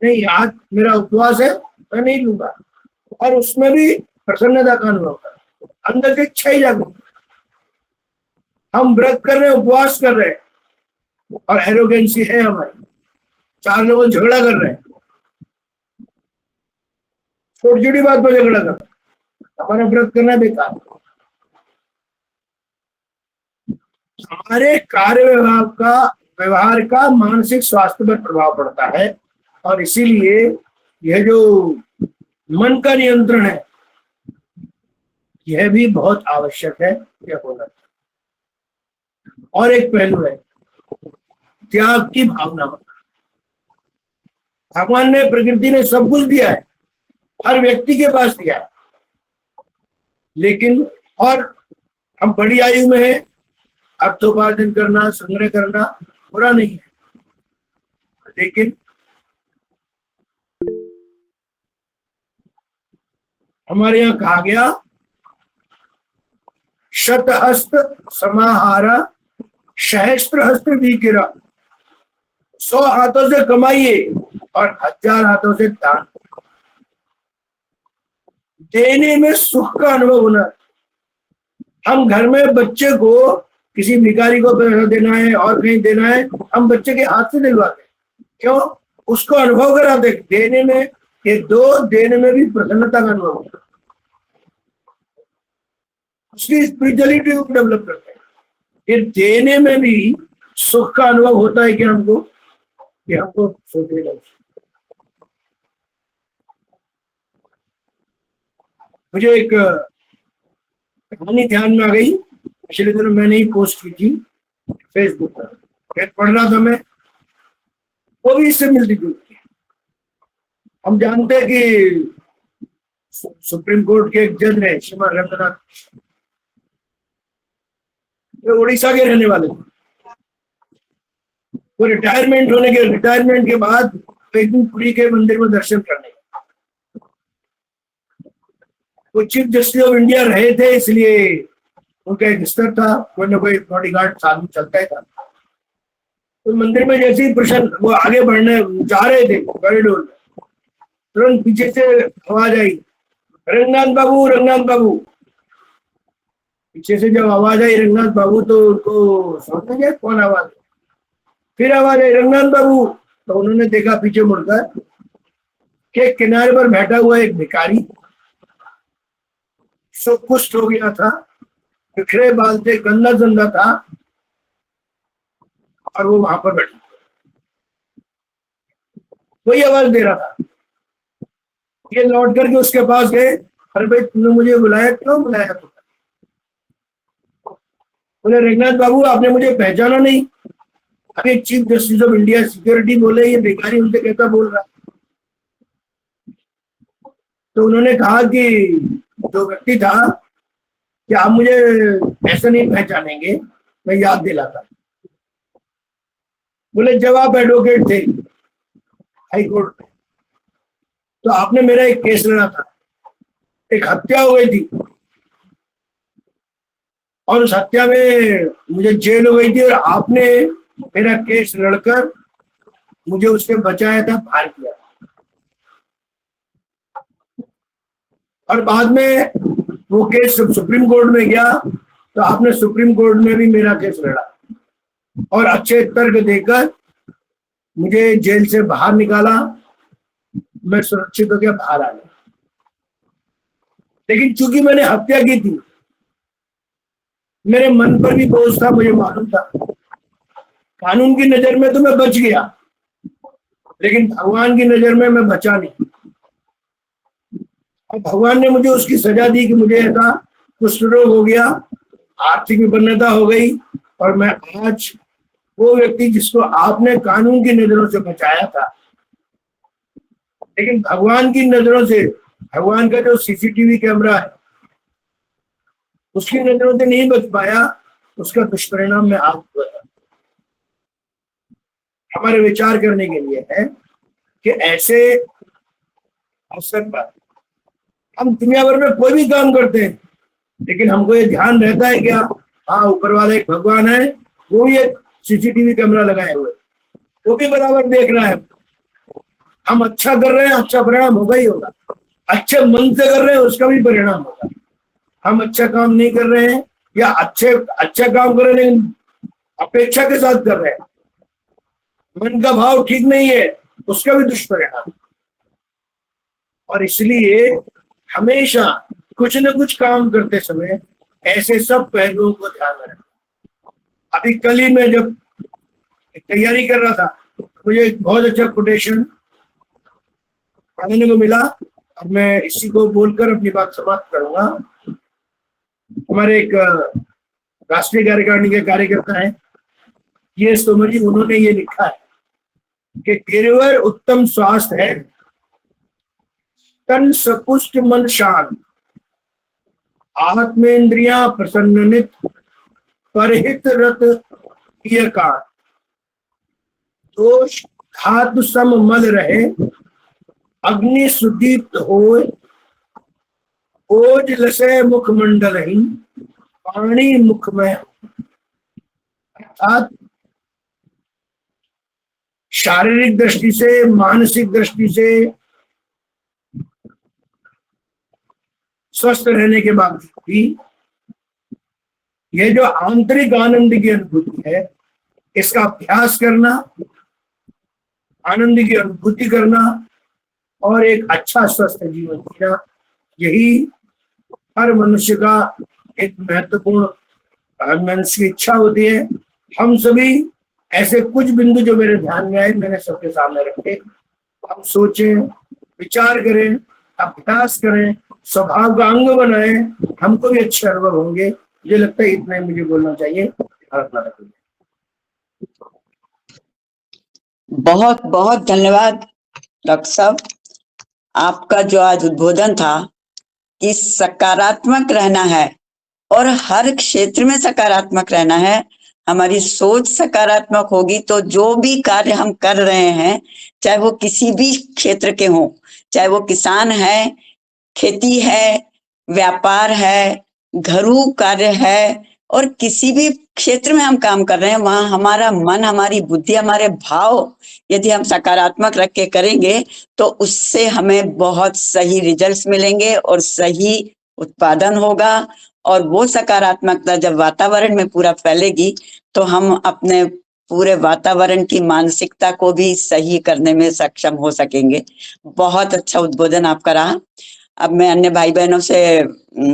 G: नहीं आज मेरा उपवास है, मैं नहीं लूंगा, और उसमें भी प्रसन्नता का अनुभव कर, अंदर से इच्छा ही जागरूक। हम व्रत कर रहे हैं, उपवास कर रहे हैं और एरोगेंसी है हमारी, चार लोग झगड़ा कर रहे हैं, छोटी छोटी बात पर झगड़ा कर रहे हैं, हमारा व्रत करना बेकार। हमारे कार्य व्यवहार का मानसिक स्वास्थ्य पर प्रभाव पड़ता है, और इसीलिए यह जो मन का नियंत्रण है यह भी बहुत आवश्यक है, यह होना चाहिए। और एक पहलू है त्याग की भावना। भगवान ने, प्रकृति ने सब कुछ दिया है, हर व्यक्ति के पास दिया है, लेकिन और हम बड़ी आयु में है, अर्थोपार्जन करना, संग्रह करना बुरा नहीं है, लेकिन हमारे यहाँ कहा गया शतहस्त समाहारा सहस्त्र हस्त विकिरा, 100 हाथों से कमाइए और 1000 हाथों से दान। देने में सुख का अनुभव होना। हम घर में बच्चे को, किसी भिखारी को पैसा देना है और कहीं देना है, हम बच्चे के हाथ से दिलवाते, क्यों? उसको अनुभव कराते देने में, ये दो देने में भी प्रसन्नता का अनुभव होता है, उसकी स्पिरिचुअलिटी को डेवलप करते हैं। ये देने में भी सुख का अनुभव होता है कि हमको सोचेगा। मुझे एक कहानी ध्यान में आ गई, पिछले दिनों मैंने ही पोस्ट की थी फेसबुक पर, पढ़ रहा था मैं, वो भी इससे मिलती जुलती है। हम जानते हैं कि सुप्रीम कोर्ट के एक जज है श्रीमान रंगनाथ, वो उड़ीसा के रहने वाले थे। वो रिटायरमेंट के बाद एक दिन पुरी के मंदिर में दर्शन करने, वो चीफ जस्टिस ऑफ इंडिया रहे थे, इसलिए उनका एक स्तर था, कोई ना कोई बॉडीगार्ड साथ में चलता ही था। तो मंदिर में जैसे ही प्रश्न वो आगे बढ़ने जा रहे थे कॉरिडोर में, तुरंत पीछे से आवाज आई, रंगनाथ बाबू, रंगनाथ बाबू। पीछे से जब आवाज आई रंगनाथ बाबू, तो उनको समझ में गया कौन आवाज। फिर आवाज आई रंगनाथ बाबू, तो उन्होंने देखा पीछे मुड़कर, के किनारे पर बैठा हुआ एक भिखारी, सो कुष्ठ हो गया था, बिखरे बाल थे, गंदा गंदा था, और वो वहां पर बैठा वही आवाज दे रहा था। ये लौट करके उसके पास गए, अरे भाई तुमने मुझे बुलाया, क्यों बुलाया तुमने? बोले रंगनाथ बाबू आपने मुझे पहचाना नहीं, अभी chief justice of India security बोले, ये भिखारी उनसे कहता बोल रहा। तो उन्होंने कहा कि जो व्यक्ति था कि आप मुझे ऐसे नहीं पहचानेंगे, मैं याद दिलाता। बोले जब आप एडवोकेट थे हाई कोर्ट में, तो आपने मेरा एक केस लड़ा था, एक हत्या हो गई थी, और उस हत्या में मुझे जेल हो गई थी, और आपने मेरा केस लड़कर मुझे उससे बचाया था, बाहर किया। और बाद में वो केस सुप्रीम कोर्ट में गया, तो आपने सुप्रीम कोर्ट में भी मेरा केस लड़ा और अच्छे तर्क देकर मुझे जेल से बाहर निकाला, मैं सुरक्षित होकर बाहर आ गया। लेकिन चूंकि मैंने हत्या की थी, मेरे मन पर भी बोझ था, मुझे मालूम था कानून की नजर में तो मैं बच गया, लेकिन भगवान की नजर में मैं बचा नहीं। और भगवान ने मुझे उसकी सजा दी कि मुझे ऐसा कुष्ठ रोग हो गया, आर्थिक विपन्नता हो गई, और मैं आज वो व्यक्ति जिसको आपने कानून की नजरों से बचाया था, लेकिन भगवान की नजरों से, भगवान का जो सीसीटीवी कैमरा है उसकी नजरों से नहीं बच पाया, उसका दुष्परिणाम में आप हमारे विचार करने के लिए है कि ऐसे अवसर पर हम दुनिया भर में कोई भी काम करते हैं, लेकिन हमको ये ध्यान रहता है क्या, हाँ ऊपर वाला एक भगवान है, वो भी एक सीसीटीवी कैमरा लगाए हुए, वो भी बराबर देख रहा है। हम अच्छा कर रहे हैं, अच्छा परिणाम होगा ही होगा, अच्छे मन से कर रहे हैं उसका भी परिणाम होगा। हम अच्छा काम नहीं कर रहे हैं या अच्छा काम कर रहे हैं लेकिन अपेक्षा के साथ कर रहे हैं, मन का भाव ठीक नहीं है, उसका भी दुष्परिणाम। और इसलिए हमेशा कुछ न कुछ काम करते समय ऐसे सब पहलुओं को ध्यान में रखना। अभी कल ही मैं जब तैयारी कर रहा था, मुझे एक बहुत अच्छा कोटेशन पढ़ने को मिला, और मैं इसी को बोलकर अपनी बात समाप्त करूंगा। हमारे एक राष्ट्रीय कार्यकारिणी के कार्यकर्ता हैं ये तोमर जी, उन्होंने ये लिखा है कि गिरवर उत्तम स्वास्थ्य है, तन सपुष्ट मन शांत, आत्मेंद्रिया प्रसन्नित, परहित रत का, दोष धातु सम मल रहे, अग्नि सुदीप्त होए, ओज लसे मुखमंडल ही, पानी मुख में। अर्थात शारीरिक दृष्टि से, मानसिक दृष्टि से स्वस्थ रहने के बाद भी ये जो आंतरिक आनंद की अनुभूति है, इसका अभ्यास करना, आनंद की अनुभूति करना और एक अच्छा स्वस्थ जीवन जीना, यही हर मनुष्य का एक महत्वपूर्ण मनुष्य की इच्छा होती है। हम सभी ऐसे कुछ बिंदु जो मेरे ध्यान में आए, मैंने सबके सामने रखे। हम सोचें, विचार करें, अभ्यास करें, स्वभाव का अंग बनाए, हमको भी अच्छे अनुभव होंगे। मुझे लगता है इतना ही मुझे बोलना चाहिए।
E: बहुत बहुत धन्यवाद डॉक्टर साहब, आपका जो आज उद्बोधन था कि सकारात्मक रहना है और हर क्षेत्र में सकारात्मक रहना है। हमारी सोच सकारात्मक होगी तो जो भी कार्य हम कर रहे हैं, चाहे वो किसी भी क्षेत्र के हों, चाहे वो किसान है, खेती है, व्यापार है, घरेलू कार्य है, और किसी भी क्षेत्र में हम काम कर रहे हैं, वहां हमारा मन, हमारी बुद्धि, हमारे भाव यदि हम सकारात्मक रख के करेंगे तो उससे हमें बहुत सही रिजल्ट्स मिलेंगे और सही उत्पादन होगा। और वो सकारात्मकता जब वातावरण में पूरा फैलेगी तो हम अपने पूरे वातावरण की मानसिकता को भी सही करने में सक्षम हो सकेंगे। बहुत अच्छा उद्बोधन आपका रहा। अब मैं अन्य भाई बहनों से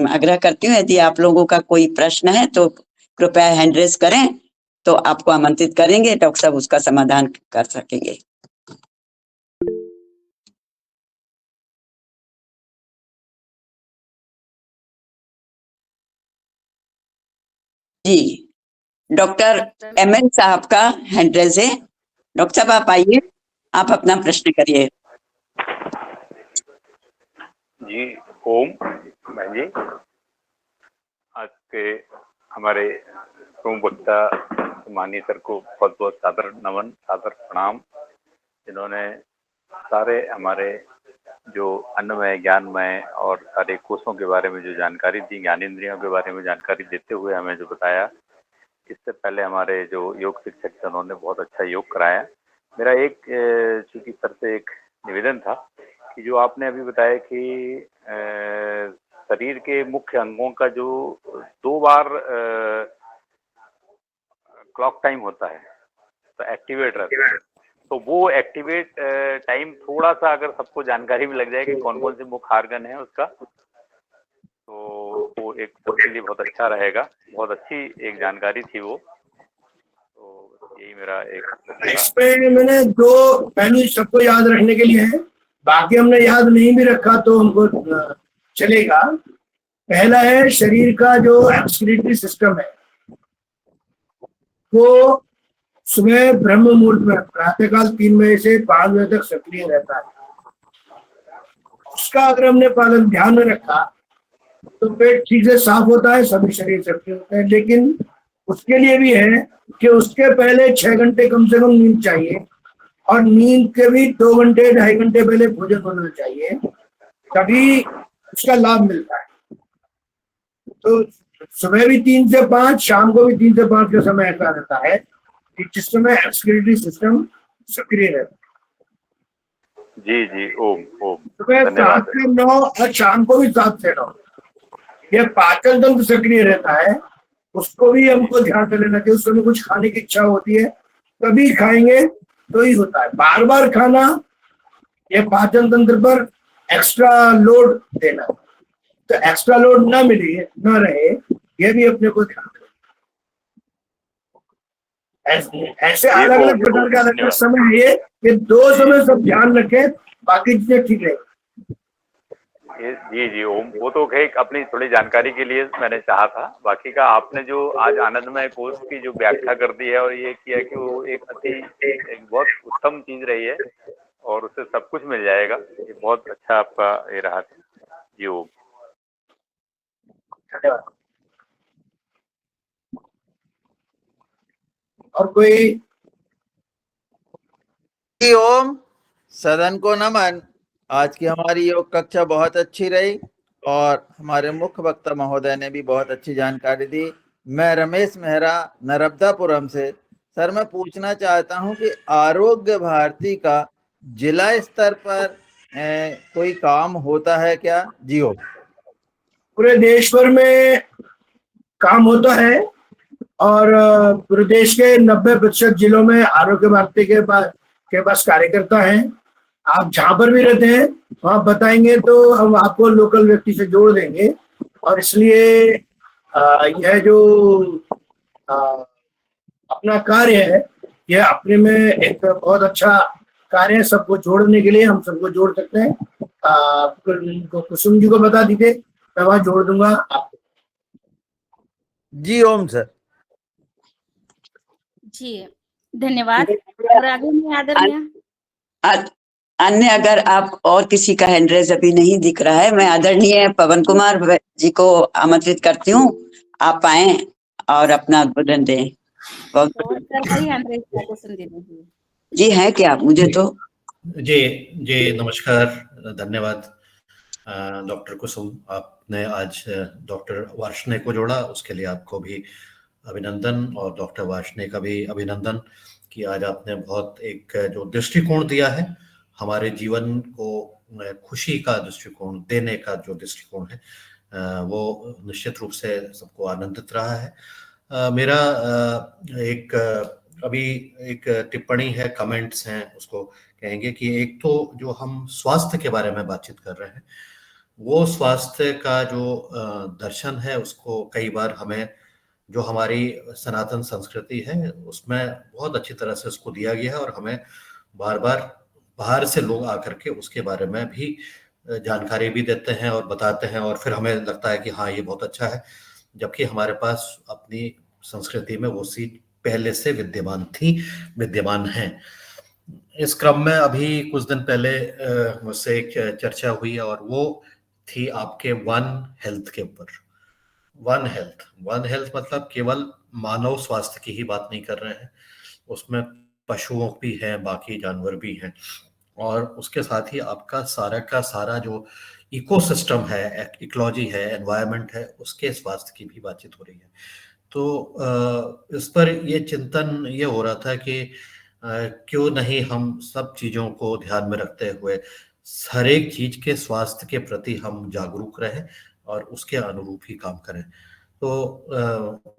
E: आग्रह करती हूँ, यदि आप लोगों का कोई प्रश्न है तो कृपया हैंड रेज करें, तो आपको आमंत्रित करेंगे, डॉक्टर साहब उसका समाधान कर सकेंगे। जी, डॉक्टर एमएन साहब का हैंड रेज है। डॉक्टर साहब आप आइए, आप अपना प्रश्न करिए।
D: जी ओम बहन जी, आज के हमारे प्रमुख वक्ता माननीय सर को बहुत बहुत सादर नमन, सादर प्रणाम, जिन्होंने सारे हमारे जो अन्नमय, ज्ञानमय और सारे कोषों के बारे में जो जानकारी दी, ज्ञानेंद्रियों के बारे में जानकारी देते हुए हमें जो बताया। इससे पहले हमारे जो योग शिक्षक थे उन्होंने बहुत अच्छा योग कराया। मेरा एक चूंकि सर से एक निवेदन था कि जो आपने अभी बताया कि शरीर के मुख्य अंगों का जो 2 बार क्लॉक टाइम होता है तो एक्टिवेट रहता है, तो वो एक्टिवेट टाइम थोड़ा सा अगर सबको जानकारी में लग जाए कि कौन कौन से मुख्य ऑर्गन है उसका, तो वो एक सबके लिए बहुत अच्छा रहेगा। बहुत अच्छी एक जानकारी थी वो, तो यही मेरा एक।
G: इसमें मैंने 2 पहलू सबको याद रखने के लिए है, बाकी हमने याद नहीं भी रखा तो हमको चलेगा। पहला है शरीर का जो एक्सक्रीटरी सिस्टम है वो सुबह ब्रह्म मुहूर्त में प्रातःकाल 3 बजे से 5 बजे तक सक्रिय रहता है। उसका अगर हमने पालन ध्यान में रखा तो पेट ठीक से साफ होता है, सभी शरीर सक्रिय होता है। लेकिन उसके लिए भी है कि उसके पहले 6 घंटे कम से कम नींद चाहिए, और नींद के भी 2 घंटे 2.5 घंटे पहले भोजन होना चाहिए, तभी उसका लाभ मिलता है। तो सुबह भी 3 से 5, शाम को भी 3 से 5 का समय ऐसा रहता है कि जिस समय एक्सक्रीटरी सिस्टम सक्रिय रहता है।
D: जी जी ओम ओम,
G: सुबह 7 से 9 और शाम को भी 7 से 9 ये पाचन तंत्र सक्रिय रहता है, उसको भी हमको ध्यान से लेना चाहिए। उस समय कुछ खाने की इच्छा होती है तभी खाएंगे तो ही होता है। बार बार खाना ये पाचन तंत्र पर एक्स्ट्रा लोड देना, तो एक्स्ट्रा लोड ना मिले ना रहे ये भी अपने को ध्यान रखें। ऐसे अलग अलग प्रकार के अलग अलग समय है, ये 2 समय सब ध्यान रखें, बाकी चीजें ठीक रहे।
D: जी जी ओम, वो तो एक अपनी थोड़ी जानकारी के लिए मैंने चाहा था। बाकी का आपने जो आज आनंदमय कोष की जो व्याख्या कर दी है और ये किया कि वो एक एक बहुत उत्तम चीज रही है और उससे सब कुछ मिल जाएगा, ये बहुत अच्छा आपका ये रहा जी ओम।
G: और कोई?
H: जी ओम, सदन को नमन। आज की हमारी योग कक्षा बहुत अच्छी रही और हमारे मुख्य वक्ता महोदय ने भी बहुत अच्छी जानकारी दी। मैं रमेश मेहरा नर्मदापुरम से। सर मैं पूछना चाहता हूं कि आरोग्य भारती का जिला स्तर पर कोई काम होता है क्या? जी ओम।
G: पूरे देश भर में काम होता है और पूरे देश के 90% जिलों में आरोग्य भारती के पास कार्यकर्ता हैं। आप जहां पर भी रहते हैं वहां बताएंगे तो हम आपको लोकल व्यक्ति से जोड़ देंगे। और इसलिए यह जो अपना कार्य है यह अपने में एक बहुत अच्छा कार्य है। सबको जोड़ने के लिए हम सबको जोड़ सकते हैं। कुसुम जी को बता दीजिए, मैं वहां जोड़ दूंगा आपको।
H: जी ओम सर।
B: जी धन्यवाद। और आगे में आदरणीय
E: अन्य अगर आप और किसी का हैंड रेज अभी नहीं दिख रहा है, मैं आदरणीय पवन कुमार जी को आमंत्रित करती हूँ, आप आए और अपना उद्बोधन दें। जी है क्या? मुझे तो
I: जी जी नमस्कार, धन्यवाद डॉक्टर कुसुम, आपने आज डॉक्टर वार्ष्णेय को जोड़ा, उसके लिए आपको भी अभिनंदन, और डॉक्टर वार्ष्णेय का भी अभिनंदन कि आज आपने बहुत एक जो दृष्टिकोण दिया है हमारे जीवन को खुशी का दृष्टिकोण देने का जो दृष्टिकोण है वो निश्चित रूप से सबको आनंदित रहा है। मेरा एक अभी एक टिप्पणी है, कमेंट्स हैं, उसको कहेंगे कि एक तो जो हम स्वास्थ्य के बारे में बातचीत कर रहे हैं, वो स्वास्थ्य का जो दर्शन है उसको कई बार हमें, जो हमारी सनातन संस्कृति है उसमें बहुत अच्छी तरह से उसको दिया गया है, और हमें बार बार बाहर से लोग आकर के उसके बारे में भी जानकारी भी देते हैं और बताते हैं, और फिर हमें लगता है कि हाँ ये बहुत अच्छा है, जबकि हमारे पास अपनी संस्कृति में वो चीज पहले से विद्यमान है। इस क्रम में अभी कुछ दिन पहले मुझसे एक चर्चा हुई, और वो थी आपके वन हेल्थ के ऊपर। वन हेल्थ मतलब केवल मानव स्वास्थ्य की ही बात नहीं कर रहे हैं, उसमें पशुओं भी हैं, बाकी जानवर भी हैं, और उसके साथ ही आपका सारा का सारा जो इकोसिस्टम है, इकोलॉजी है, एनवायरनमेंट है, उसके स्वास्थ्य की भी बातचीत हो रही है। तो इस पर ये चिंतन ये हो रहा था कि क्यों नहीं हम सब चीजों को ध्यान में रखते हुए हर एक चीज के स्वास्थ्य के प्रति हम जागरूक रहें और उसके अनुरूप ही काम करें। तो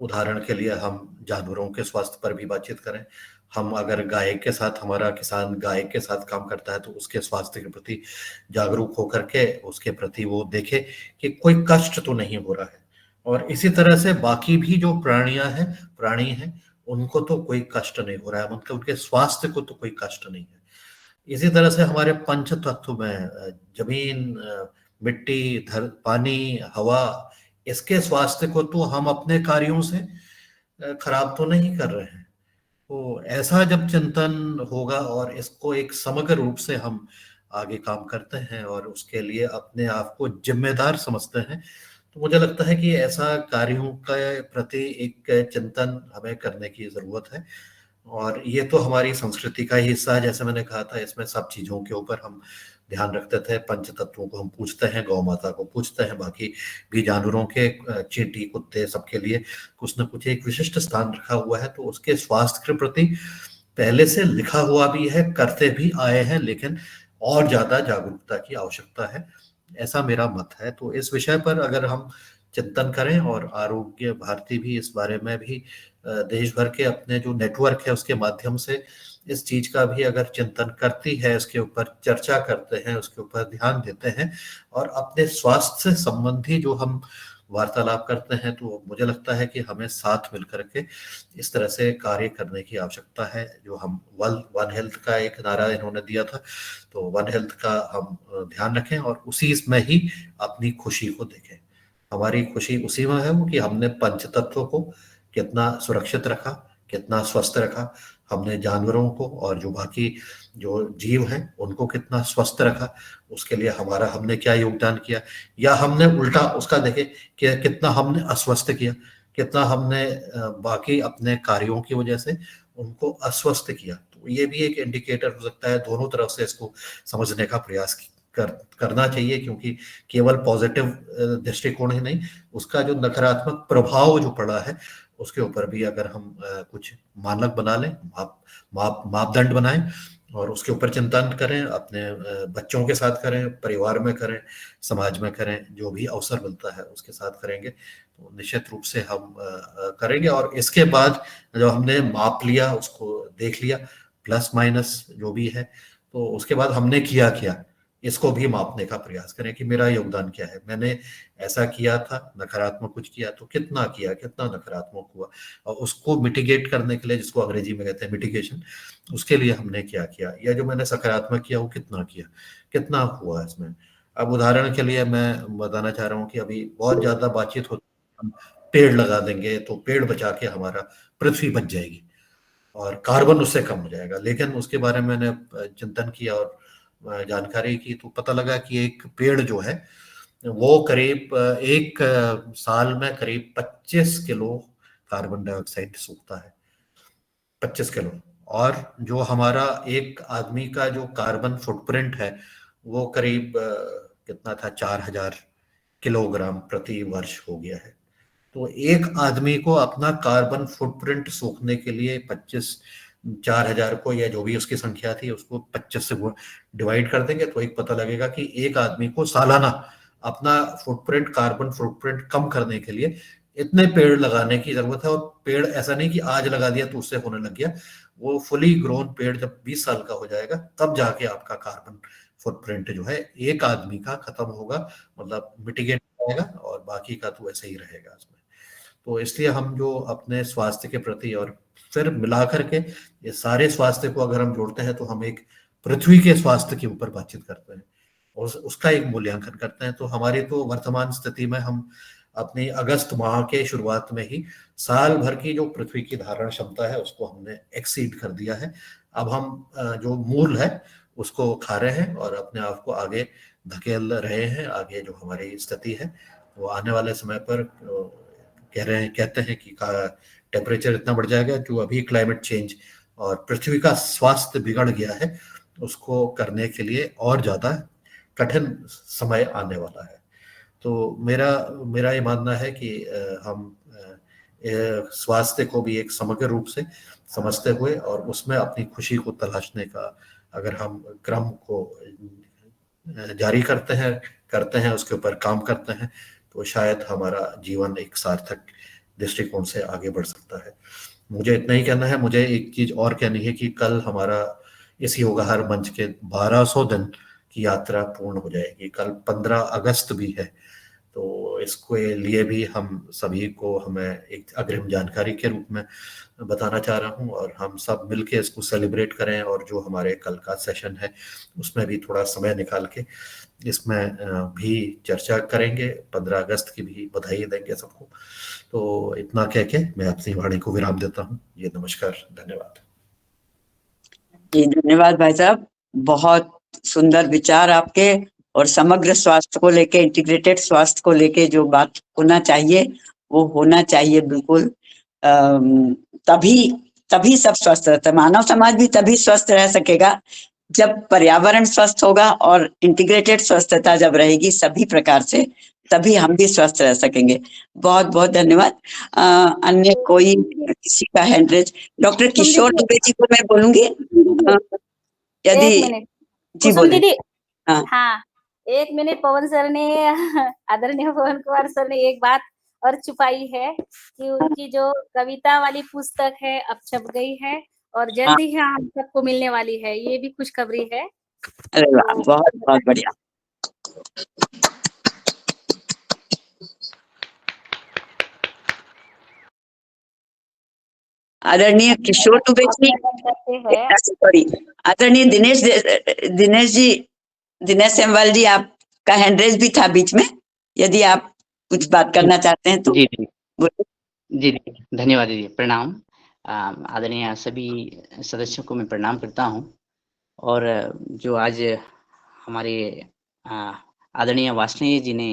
I: उदाहरण के लिए हम जानवरों के स्वास्थ्य पर भी बातचीत करें। हम अगर गाय के साथ, हमारा किसान गाय के साथ काम करता है, तो उसके स्वास्थ्य के प्रति जागरूक होकर के उसके प्रति वो देखे कि कोई कष्ट तो नहीं हो रहा है। और इसी तरह से बाकी भी जो प्राणी हैं, उनको तो कोई कष्ट नहीं हो रहा है, मतलब उनके स्वास्थ्य को तो कोई कष्ट नहीं है। इसी तरह से हमारे पंच तत्व में जमीन, मिट्टी, पानी, हवा, इसके स्वास्थ्य को तो हम अपने कार्यों से खराब तो नहीं कर रहे हैं। तो ऐसा जब चिंतन होगा और इसको एक समग्र रूप से हम आगे काम करते हैं और उसके लिए अपने आप को जिम्मेदार समझते हैं, तो मुझे लगता है कि ऐसा कार्यों के प्रति एक चिंतन हमें करने की जरूरत है। और ये तो हमारी संस्कृति का ही हिस्सा है, जैसे मैंने कहा था, इसमें सब चीजों के ऊपर हम ध्यान रखते थे। पंच तत्वों को हम पूछते हैं, गौ माता को पूछते हैं, बाकी भी जानवरों के, चींटी, कुत्ते, सबके लिए कुछ न कुछ एक विशिष्ट स्थान रखा हुआ है। तो उसके स्वास्थ्य के प्रति पहले से लिखा हुआ भी है, करते भी आए हैं, लेकिन और ज्यादा जागरूकता की आवश्यकता है, ऐसा मेरा मत है। तो इस विषय पर अगर हम चिंतन करें, और आरोग्य भारती भी इस बारे में भी देश भर के अपने जो नेटवर्क है उसके माध्यम से इस चीज का भी अगर चिंतन करती है, इसके ऊपर चर्चा करते हैं, उसके ऊपर ध्यान देते हैं, और अपने स्वास्थ्य से संबंधी जो हम वार्तालाप करते हैं, तो मुझे लगता है कि हमें साथ मिलकर के इस तरह से कार्य करने की आवश्यकता है। जो हम वन हेल्थ का एक नारा इन्होंने दिया था, तो वन हेल्थ का हम ध्यान रखें और उसी में ही अपनी खुशी को देखें। हमारी खुशी उसी में है वो कि हमने पंच तत्व को कितना सुरक्षित रखा, कितना स्वस्थ रखा, हमने जानवरों को और जो बाकी जो जीव हैं उनको कितना स्वस्थ रखा, उसके लिए हमने क्या योगदान किया, या हमने उल्टा उसका देखे कि कितना हमने अस्वस्थ किया, कितना हमने बाकी अपने कार्यों की वजह से उनको अस्वस्थ किया। तो ये भी एक इंडिकेटर हो सकता है। दोनों तरफ से इसको समझने का प्रयास करना चाहिए, क्योंकि केवल पॉजिटिव दृष्टिकोण ही नहीं, उसका जो नकारात्मक प्रभाव जो पड़ा है उसके ऊपर भी अगर हम कुछ मानक बना लें, मापदंड बनाएं और उसके ऊपर चिंतन करें, अपने बच्चों के साथ करें, परिवार में करें, समाज में करें, जो भी अवसर मिलता है उसके साथ करेंगे, तो निश्चित रूप से हम करेंगे। और इसके बाद जो हमने माप लिया, उसको देख लिया, प्लस माइनस जो भी है, तो उसके बाद हमने किया इसको भी मापने का प्रयास करें कि मेरा योगदान क्या है। मैंने ऐसा किया था, नकारात्मक कुछ किया तो कितना किया, कितना नकारात्मक हुआ, और उसको मिटिगेट करने के लिए, जिसको अंग्रेजी में कहते हैं मिटिगेशन, उसके लिए हमने क्या किया, या जो मैंने सकारात्मक किया वो कितना किया, कितना हुआ इसमें। अब उदाहरण के लिए मैं बताना चाह रहा हूँ कि अभी बहुत ज्यादा बातचीत होती है, हम पेड़ लगा देंगे तो पेड़ बचा के हमारा पृथ्वी बच जाएगी और कार्बन उससे कम हो जाएगा, लेकिन उसके बारे में मैंने चिंतन किया और जानकारी की, तो पता लगा कि एक पेड़ जो है वो करीब एक साल में करीब 25 किलो कार्बन डाइऑक्साइड सूखता है, 25 किलो। और जो हमारा एक आदमी का जो कार्बन फुटप्रिंट है वो करीब कितना था, 4000 किलोग्राम प्रति वर्ष हो गया है। तो एक आदमी को अपना कार्बन फुटप्रिंट सूखने के लिए 4000 को, या जो भी उसकी संख्या थी, उसको 25 से डिवाइड कर देंगे तो एक पता लगेगा कि एक आदमी को सालाना अपना फुटप्रिंट, कार्बन फुटप्रिंट कम करने के लिए इतने पेड़ लगाने की जरूरत है। और पेड़ ऐसा नहीं कि आज लगा दिया तो उससे होने लग गया, वो फुली ग्रोन पेड़ जब 20 साल का हो जाएगा तब जाके आपका कार्बन फुटप्रिंट जो है एक आदमी का खत्म होगा, मतलब मिटिगेट हो जाएगा, और बाकी का तो ऐसे ही रहेगा इसमें। तो इसलिए हम जो अपने स्वास्थ्य के प्रति, और फिर मिलाकर के ये सारे स्वास्थ्य को अगर हम जोड़ते हैं तो हम एक पृथ्वी के स्वास्थ्य के ऊपर बातचीत करते हैं और उसका एक मूल्यांकन करते हैं। तो हमारी तो वर्तमान स्थिति में हम अपनी अगस्त माह के शुरुआत में ही साल भर की जो पृथ्वी की धारण क्षमता है उसको हमने एक्सीड कर दिया है। अब हम जो मूल है उसको खा रहे हैं और अपने आप को आगे धकेल रहे हैं। आगे जो हमारी स्थिति है वो आने वाले समय पर कहते हैं कि टेम्परेचर इतना बढ़ जाएगा, जो अभी क्लाइमेट चेंज और पृथ्वी का स्वास्थ्य बिगड़ गया है उसको करने के लिए और ज्यादा कठिन समय आने वाला है। तो मेरा ये मानना है कि हम स्वास्थ्य को भी एक समग्र रूप से समझते हुए और उसमें अपनी खुशी को तलाशने का अगर हम क्रम को जारी करते हैं उसके ऊपर काम करते हैं तो शायद हमारा जीवन एक सार्थक दृष्टिकोण से आगे बढ़ सकता है। मुझे इतना ही कहना है। मुझे एक चीज और कहनी है कि कल हमारा इस योगाहार मंच के 1200 दिन की यात्रा पूर्ण हो जाएगी। कल 15 अगस्त भी है, तो इसके लिए भी हम सभी को हमें एक अग्रिम जानकारी के रूप में बताना चाह रहा हूं और हम सब मिलके इसको सेलिब्रेट करें। और जो हमारे कल का सेशन है उसमें भी थोड़ा समय निकाल के इसमें भी चर्चा करेंगे। 15 अगस्त की भी बधाई देंगे सबको। तो इतना कह के मैं अपनी वाणी को विराम देता हूँ। ये नमस्कार, धन्यवाद।
E: जी धन्यवाद भाई साहब, बहुत सुंदर विचार आपके। और समग्र स्वास्थ्य को लेके, इंटीग्रेटेड स्वास्थ्य को लेके जो बात होना चाहिए वो होना चाहिए बिल्कुल। तभी सब स्वस्थ रहता है। मानव समाज भी तभी स्वस्थ रह सकेगा जब पर्यावरण स्वस्थ होगा और इंटीग्रेटेड स्वस्थता जब रहेगी सभी प्रकार से, तभी हम भी स्वस्थ रह सकेंगे। बहुत बहुत धन्यवाद। अन्य कोई किसी का हैंड रेज? डॉक्टर किशोर दुबे जी को मैं बोलूंगी यदि जी बोले।
B: हाँ, 1 मिनट। पवन सर ने आदरणीय पवन कुमार सर ने एक बात और छुपाई है कि उनकी जो कविता वाली पुस्तक है अब छप गई है और जल्दी ही हम सबको मिलने वाली है। ये भी खुशखबरी है।
E: अरे वाह, बहुत बहुत बढ़िया। आदरणीय किशोर दुबे जी, सॉरी, आदरणीय दिनेश सेमवाल जी, आपका हैंड रेज भी था बीच में, यदि आप कुछ बात करना चाहते हैं तो।
J: जी धन्यवाद दीदी। प्रणाम। आदरणीय सभी सदस्यों को मैं प्रणाम करता हूं। और जो आज हमारे आदरणीय वार्ष्णेय जी ने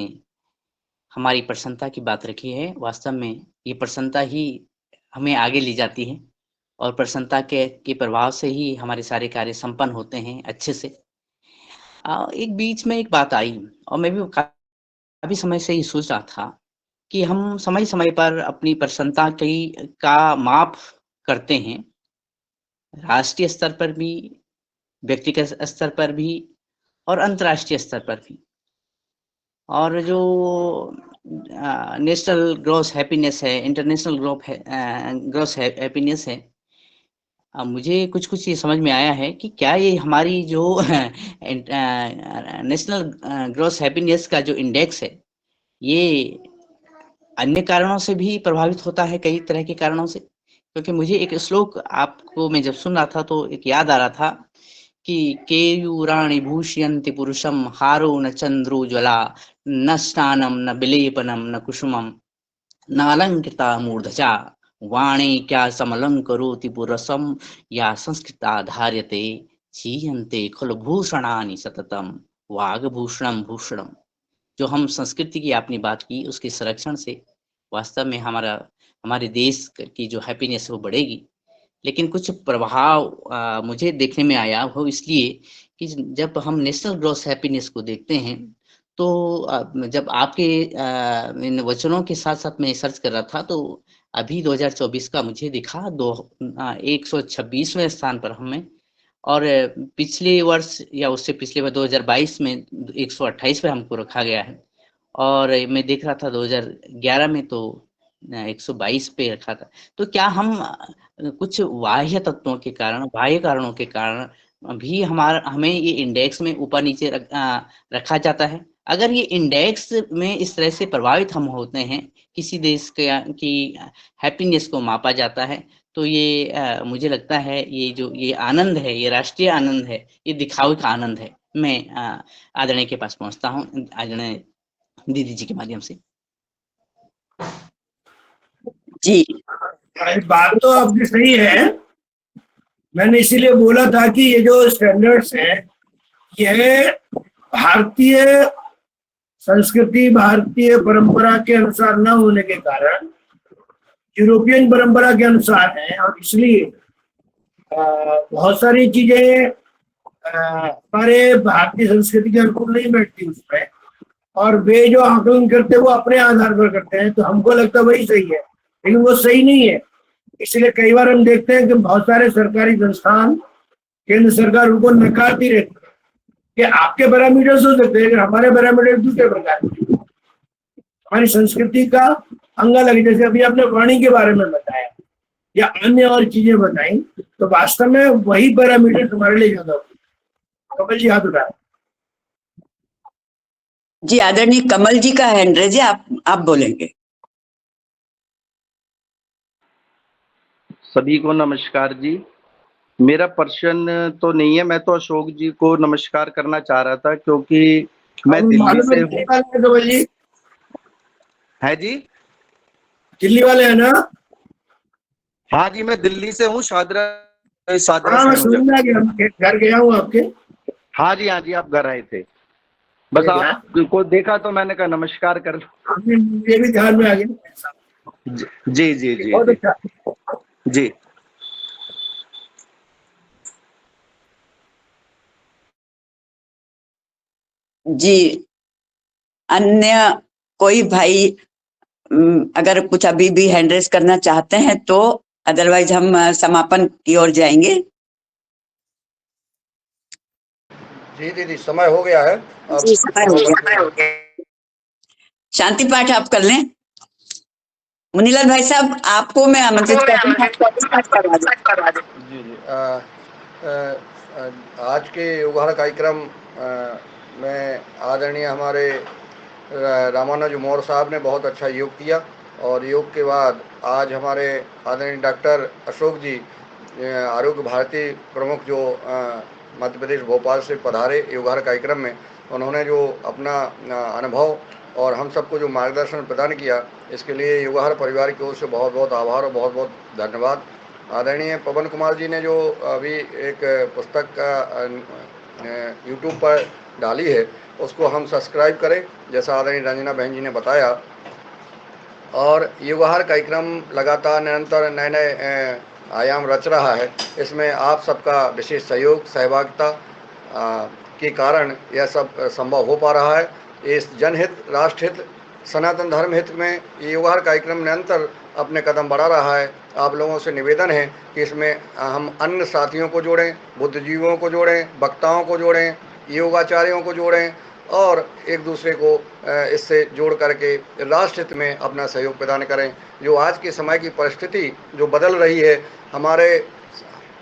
J: हमारी प्रसन्नता की बात रखी है, वास्तव में ये प्रसन्नता ही हमें आगे ले जाती है और प्रसन्नता के प्रभाव से ही हमारे सारे कार्य संपन्न होते हैं अच्छे से। एक बीच में एक बात आई और मैं भी काफी समय से ही सोच रहा था कि हम समय समय पर अपनी प्रसन्नता का माप करते हैं, राष्ट्रीय स्तर पर भी, व्यक्तिगत स्तर पर भी और अंतर्राष्ट्रीय स्तर पर भी। और जो नेशनल ग्रॉस हैप्पीनेस है, इंटरनेशनल ग्रॉस हैप्पीनेस है, मुझे कुछ ये समझ में आया है कि क्या ये हमारी जो नेशनल ग्रॉस हैप्पीनेस का जो इंडेक्स है ये अन्य कारणों से भी प्रभावित होता है, कई तरह के कारणों से। क्योंकि मुझे एक श्लोक आपको मैं जब सुन रहा था तो एक याद आ रहा था कि केयूराणि भूषयन्ति पुरुषम हारो न चंद्रो ज्वला न स्नानम न विलेपनम न कुसुमम न अलंकृता मूर्धजा वाणी क्या समलंकरोति पुरसम या संस्कृता धार्यते चीयन्ते खलभूषणानि सततम वागभूषणम भूषणम। जो हम संस्कृति की आपने बात की, उसके संरक्षण से वास्तव में हमारे देश की जो हैप्पीनेस वो बढ़ेगी। लेकिन कुछ प्रभाव मुझे देखने में आया, वो इसलिए कि जब हम नेशनल ग्रॉस हैप्पीनेस को देखते हैं तो जब आपके इन वचनों के साथ साथ मैं सर्च कर रहा था तो अभी 2024 का मुझे दिखा 126वें स्थान पर हमें, और पिछले वर्ष या उससे पिछले वर्ष 2022 में 128 पे हमको रखा गया है। और मैं देख रहा था 2011 में तो 122 पे रखा था। तो क्या हम कुछ बाह्य तत्वों के कारण, बाह्य कारणों के कारण भी हमें ये इंडेक्स में ऊपर नीचे रखा जाता है? अगर ये इंडेक्स में इस तरह से प्रभावित हम होते हैं, किसी देश की हैप्पीनेस को मापा जाता है, तो ये मुझे लगता है ये आनंद है, ये राष्ट्रीय आनंद है, ये दिखावे का आनंद है। मैं आदरणीय के पास पहुंचता हूँ, आदरणीय दीदी जी के माध्यम से।
E: जी,
G: बात तो आपकी सही है। मैंने इसीलिए बोला था कि ये जो स्टैंडर्ड्स हैं, यह भारतीय संस्कृति, भारतीय परंपरा के अनुसार न होने के कारण यूरोपियन परंपरा के अनुसार है, और इसलिए बहुत सारी चीजें हमारे भारतीय संस्कृति के अनुकूल नहीं बैठती उसमें, और वे जो आकलन करते हैं वो अपने आधार पर करते हैं, तो हमको लगता है वही सही है, लेकिन वो सही नहीं है। इसलिए कई बार हम देखते हैं कि बहुत सारे सरकारी संस्थान, केंद्र सरकार उनको नकारती रहती है कि आपके पैरामीटर्स हो सकते हैं, लेकिन हमारे पैरामीटर दूसरे प्रकार के, हमारी संस्कृति का अंग अलग। जैसे अभी आपने वाणी के बारे में बताया या अन्य और चीजें बताई, तो वास्तव में वही पैरामीटर तुम्हारे लिए ज्यादा होते हैं। कमल जी हाथ उठाए।
E: जी आदरणीय कमल जी का हैंड रेज है, आप बोलेंगे।
K: सभी को नमस्कार जी। मेरा प्रश्न तो नहीं है, मैं तो अशोक जी को नमस्कार करना चाह रहा था, क्योंकि मैं दिल्ली से हूँ।
G: कमल जी
K: है जी,
G: दिल्ली वाले हैं ना?
K: हाँ जी, मैं दिल्ली से हूँ, शादरा
G: हाँ,
K: से
G: मैं सुनना घर गया हूँ आपके।
K: हाँ जी, हाँ जी, आप घर आए थे, बस आपको देखा तो मैंने कहा नमस्कार कर लो।
G: ये भी ध्यान में आ गया।
K: जी जी जी
G: बहुत अच्छा।
K: जी।
E: जी, अन्य कोई भाई अगर कुछ अभी भी हैंड रेज करना चाहते हैं तो, अदरवाइज हम समापन की ओर जाएंगे।
A: जी दीदी, समय हो गया है।
E: जी, समय हो गया। शांति पाठ आप कर लें। मुनीलाल भाई साहब, आपको मैं आमंत्रित करवा दूं।
A: जी जी, आज के युगहर कार्यक्रम में आदरणीय हमारे रामानुज मौर्य साहब ने बहुत अच्छा योग किया, और योग के बाद आज हमारे आदरणीय डॉक्टर अशोक जी, आरोग्य भारती प्रमुख, जो मध्य प्रदेश भोपाल से पधारे युगहर कार्यक्रम में, उन्होंने जो अपना अनुभव और हम सबको जो मार्गदर्शन प्रदान किया, इसके लिए युगहर परिवार की ओर से बहुत बहुत आभार और बहुत बहुत धन्यवाद। आदरणीय पवन कुमार जी ने जो अभी एक पुस्तक का यूट्यूब पर डाली है, उसको हम सब्सक्राइब करें, जैसा आदरणीय रंजना बहन जी ने बताया। और युगहर कार्यक्रम लगातार निरंतर नए नए आयाम रच रहा है। इसमें आप सबका विशेष सहयोग, सहभागिता के कारण यह सब संभव हो पा रहा है। इस जनहित, राष्ट्रहित, सनातन धर्म हित में ये युगहर कार्यक्रम निरंतर अपने कदम बढ़ा रहा है। आप लोगों से निवेदन है कि इसमें हम अन्य साथियों को जोड़ें, बुद्धिजीवियों को जोड़ें, वक्ताओं को जोड़ें, योगाचार्यों को जोड़ें, और एक दूसरे को इससे जोड़ करके राष्ट्र हित में अपना सहयोग प्रदान करें। जो आज के समय की परिस्थिति जो बदल रही है, हमारे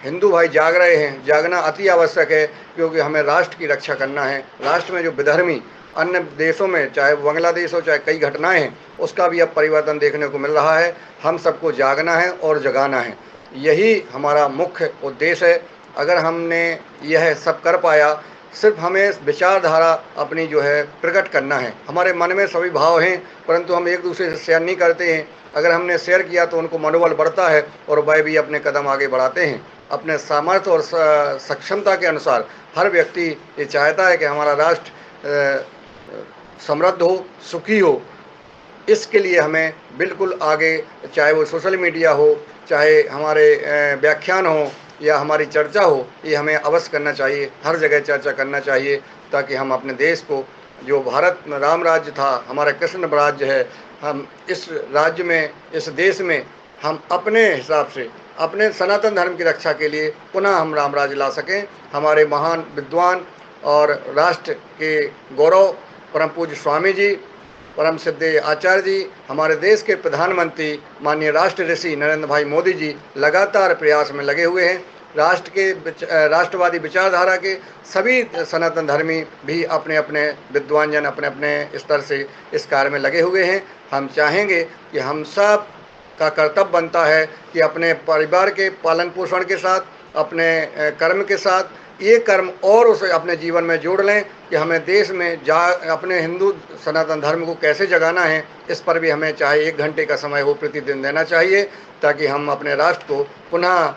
A: हिंदू भाई जाग रहे हैं, जागना अति आवश्यक है, क्योंकि हमें राष्ट्र की रक्षा करना है। राष्ट्र में जो विधर्मी अन्य देशों में, चाहे बांग्लादेश हो, चाहे कई घटनाएं हैं, उसका भी अब परिवर्तन देखने को मिल रहा है। हम सबको जागना है और जगाना है, यही हमारा मुख्य उद्देश्य है। अगर हमने यह सब कर पाया, सिर्फ हमें विचारधारा अपनी जो है प्रकट करना है। हमारे मन में सभी भाव हैं, परंतु हम एक दूसरे से शेयर नहीं करते हैं। अगर हमने शेयर किया तो उनको मनोबल बढ़ता है, और वह भी अपने कदम आगे बढ़ाते हैं। अपने सामर्थ्य और सक्षमता के अनुसार हर व्यक्ति ये चाहता है कि हमारा राष्ट्र समृद्ध हो, सुखी हो। इसके लिए हमें बिल्कुल आगे, चाहे वो सोशल मीडिया हो, चाहे हमारे व्याख्यान हो या हमारी चर्चा हो, ये हमें अवश्य करना चाहिए। हर जगह चर्चा करना चाहिए, ताकि हम अपने देश को, जो भारत में राम राज्य था, हमारा कृष्ण राज्य है, हम इस राज्य में, इस देश में हम अपने हिसाब से अपने सनातन धर्म की रक्षा के लिए पुनः हम राम राज्य ला सकें। हमारे महान विद्वान और राष्ट्र के गौरव परम पूज्य स्वामी जी परम सिद्धे आचार्य जी, हमारे देश के प्रधानमंत्री माननीय राष्ट्र ऋषि नरेंद्र भाई मोदी जी लगातार प्रयास में लगे हुए हैं। राष्ट्रवादी विचारधारा के सभी सनातन धर्मी भी अपने अपने विद्वान जन अपने अपने स्तर से इस कार्य में लगे हुए हैं। हम चाहेंगे कि हम सब का कर्तव्य बनता है कि अपने परिवार के पालन पोषण के साथ, अपने कर्म के साथ ये कर्म और उसे अपने जीवन में जोड़ लें कि हमें देश में अपने हिंदू सनातन धर्म को कैसे जगाना है, इस पर भी हमें चाहे 1 घंटे का समय हो प्रतिदिन देना चाहिए, ताकि हम अपने राष्ट्र को पुनः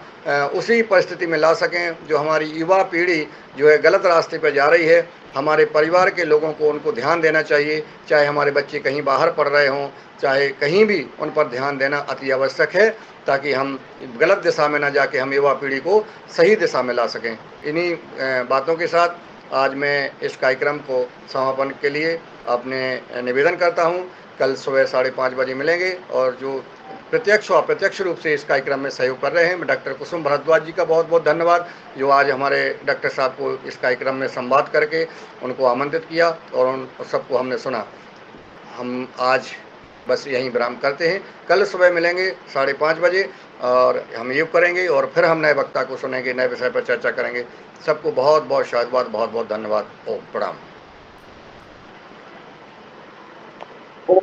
A: उसी परिस्थिति में ला सकें जो हमारी युवा पीढ़ी जो है गलत रास्ते पर जा रही है। हमारे परिवार के लोगों को उनको ध्यान देना चाहिए, चाहे हमारे बच्चे कहीं बाहर पढ़ रहे हों, चाहे कहीं भी उन पर ध्यान देना अति आवश्यक है, ताकि हम गलत दिशा में ना जाके हम युवा पीढ़ी को सही दिशा में ला सकें। इन्हीं बातों के साथ आज मैं इस कार्यक्रम को समापन के लिए अपने निवेदन करता हूं। कल सुबह 5:30 बजे मिलेंगे और जो प्रत्यक्ष और अप्रत्यक्ष रूप से इस कार्यक्रम में सहयोग कर रहे हैं, मैं डॉक्टर कुसुम भारद्वाज जी का बहुत बहुत धन्यवाद, जो आज हमारे डॉक्टर साहब को इस कार्यक्रम में संवाद करके उनको आमंत्रित किया और उन सबको हमने सुना। हम आज बस यहीं विराम करते हैं। कल सुबह मिलेंगे 5:30 बजे और हम योग करेंगे और फिर हम नए वक्ता को सुनेंगे, नए विषय पर चर्चा करेंगे। सबको बहुत बहुत शायद बहुत बहुत धन्यवाद। ओम प्रणाम।
E: ओम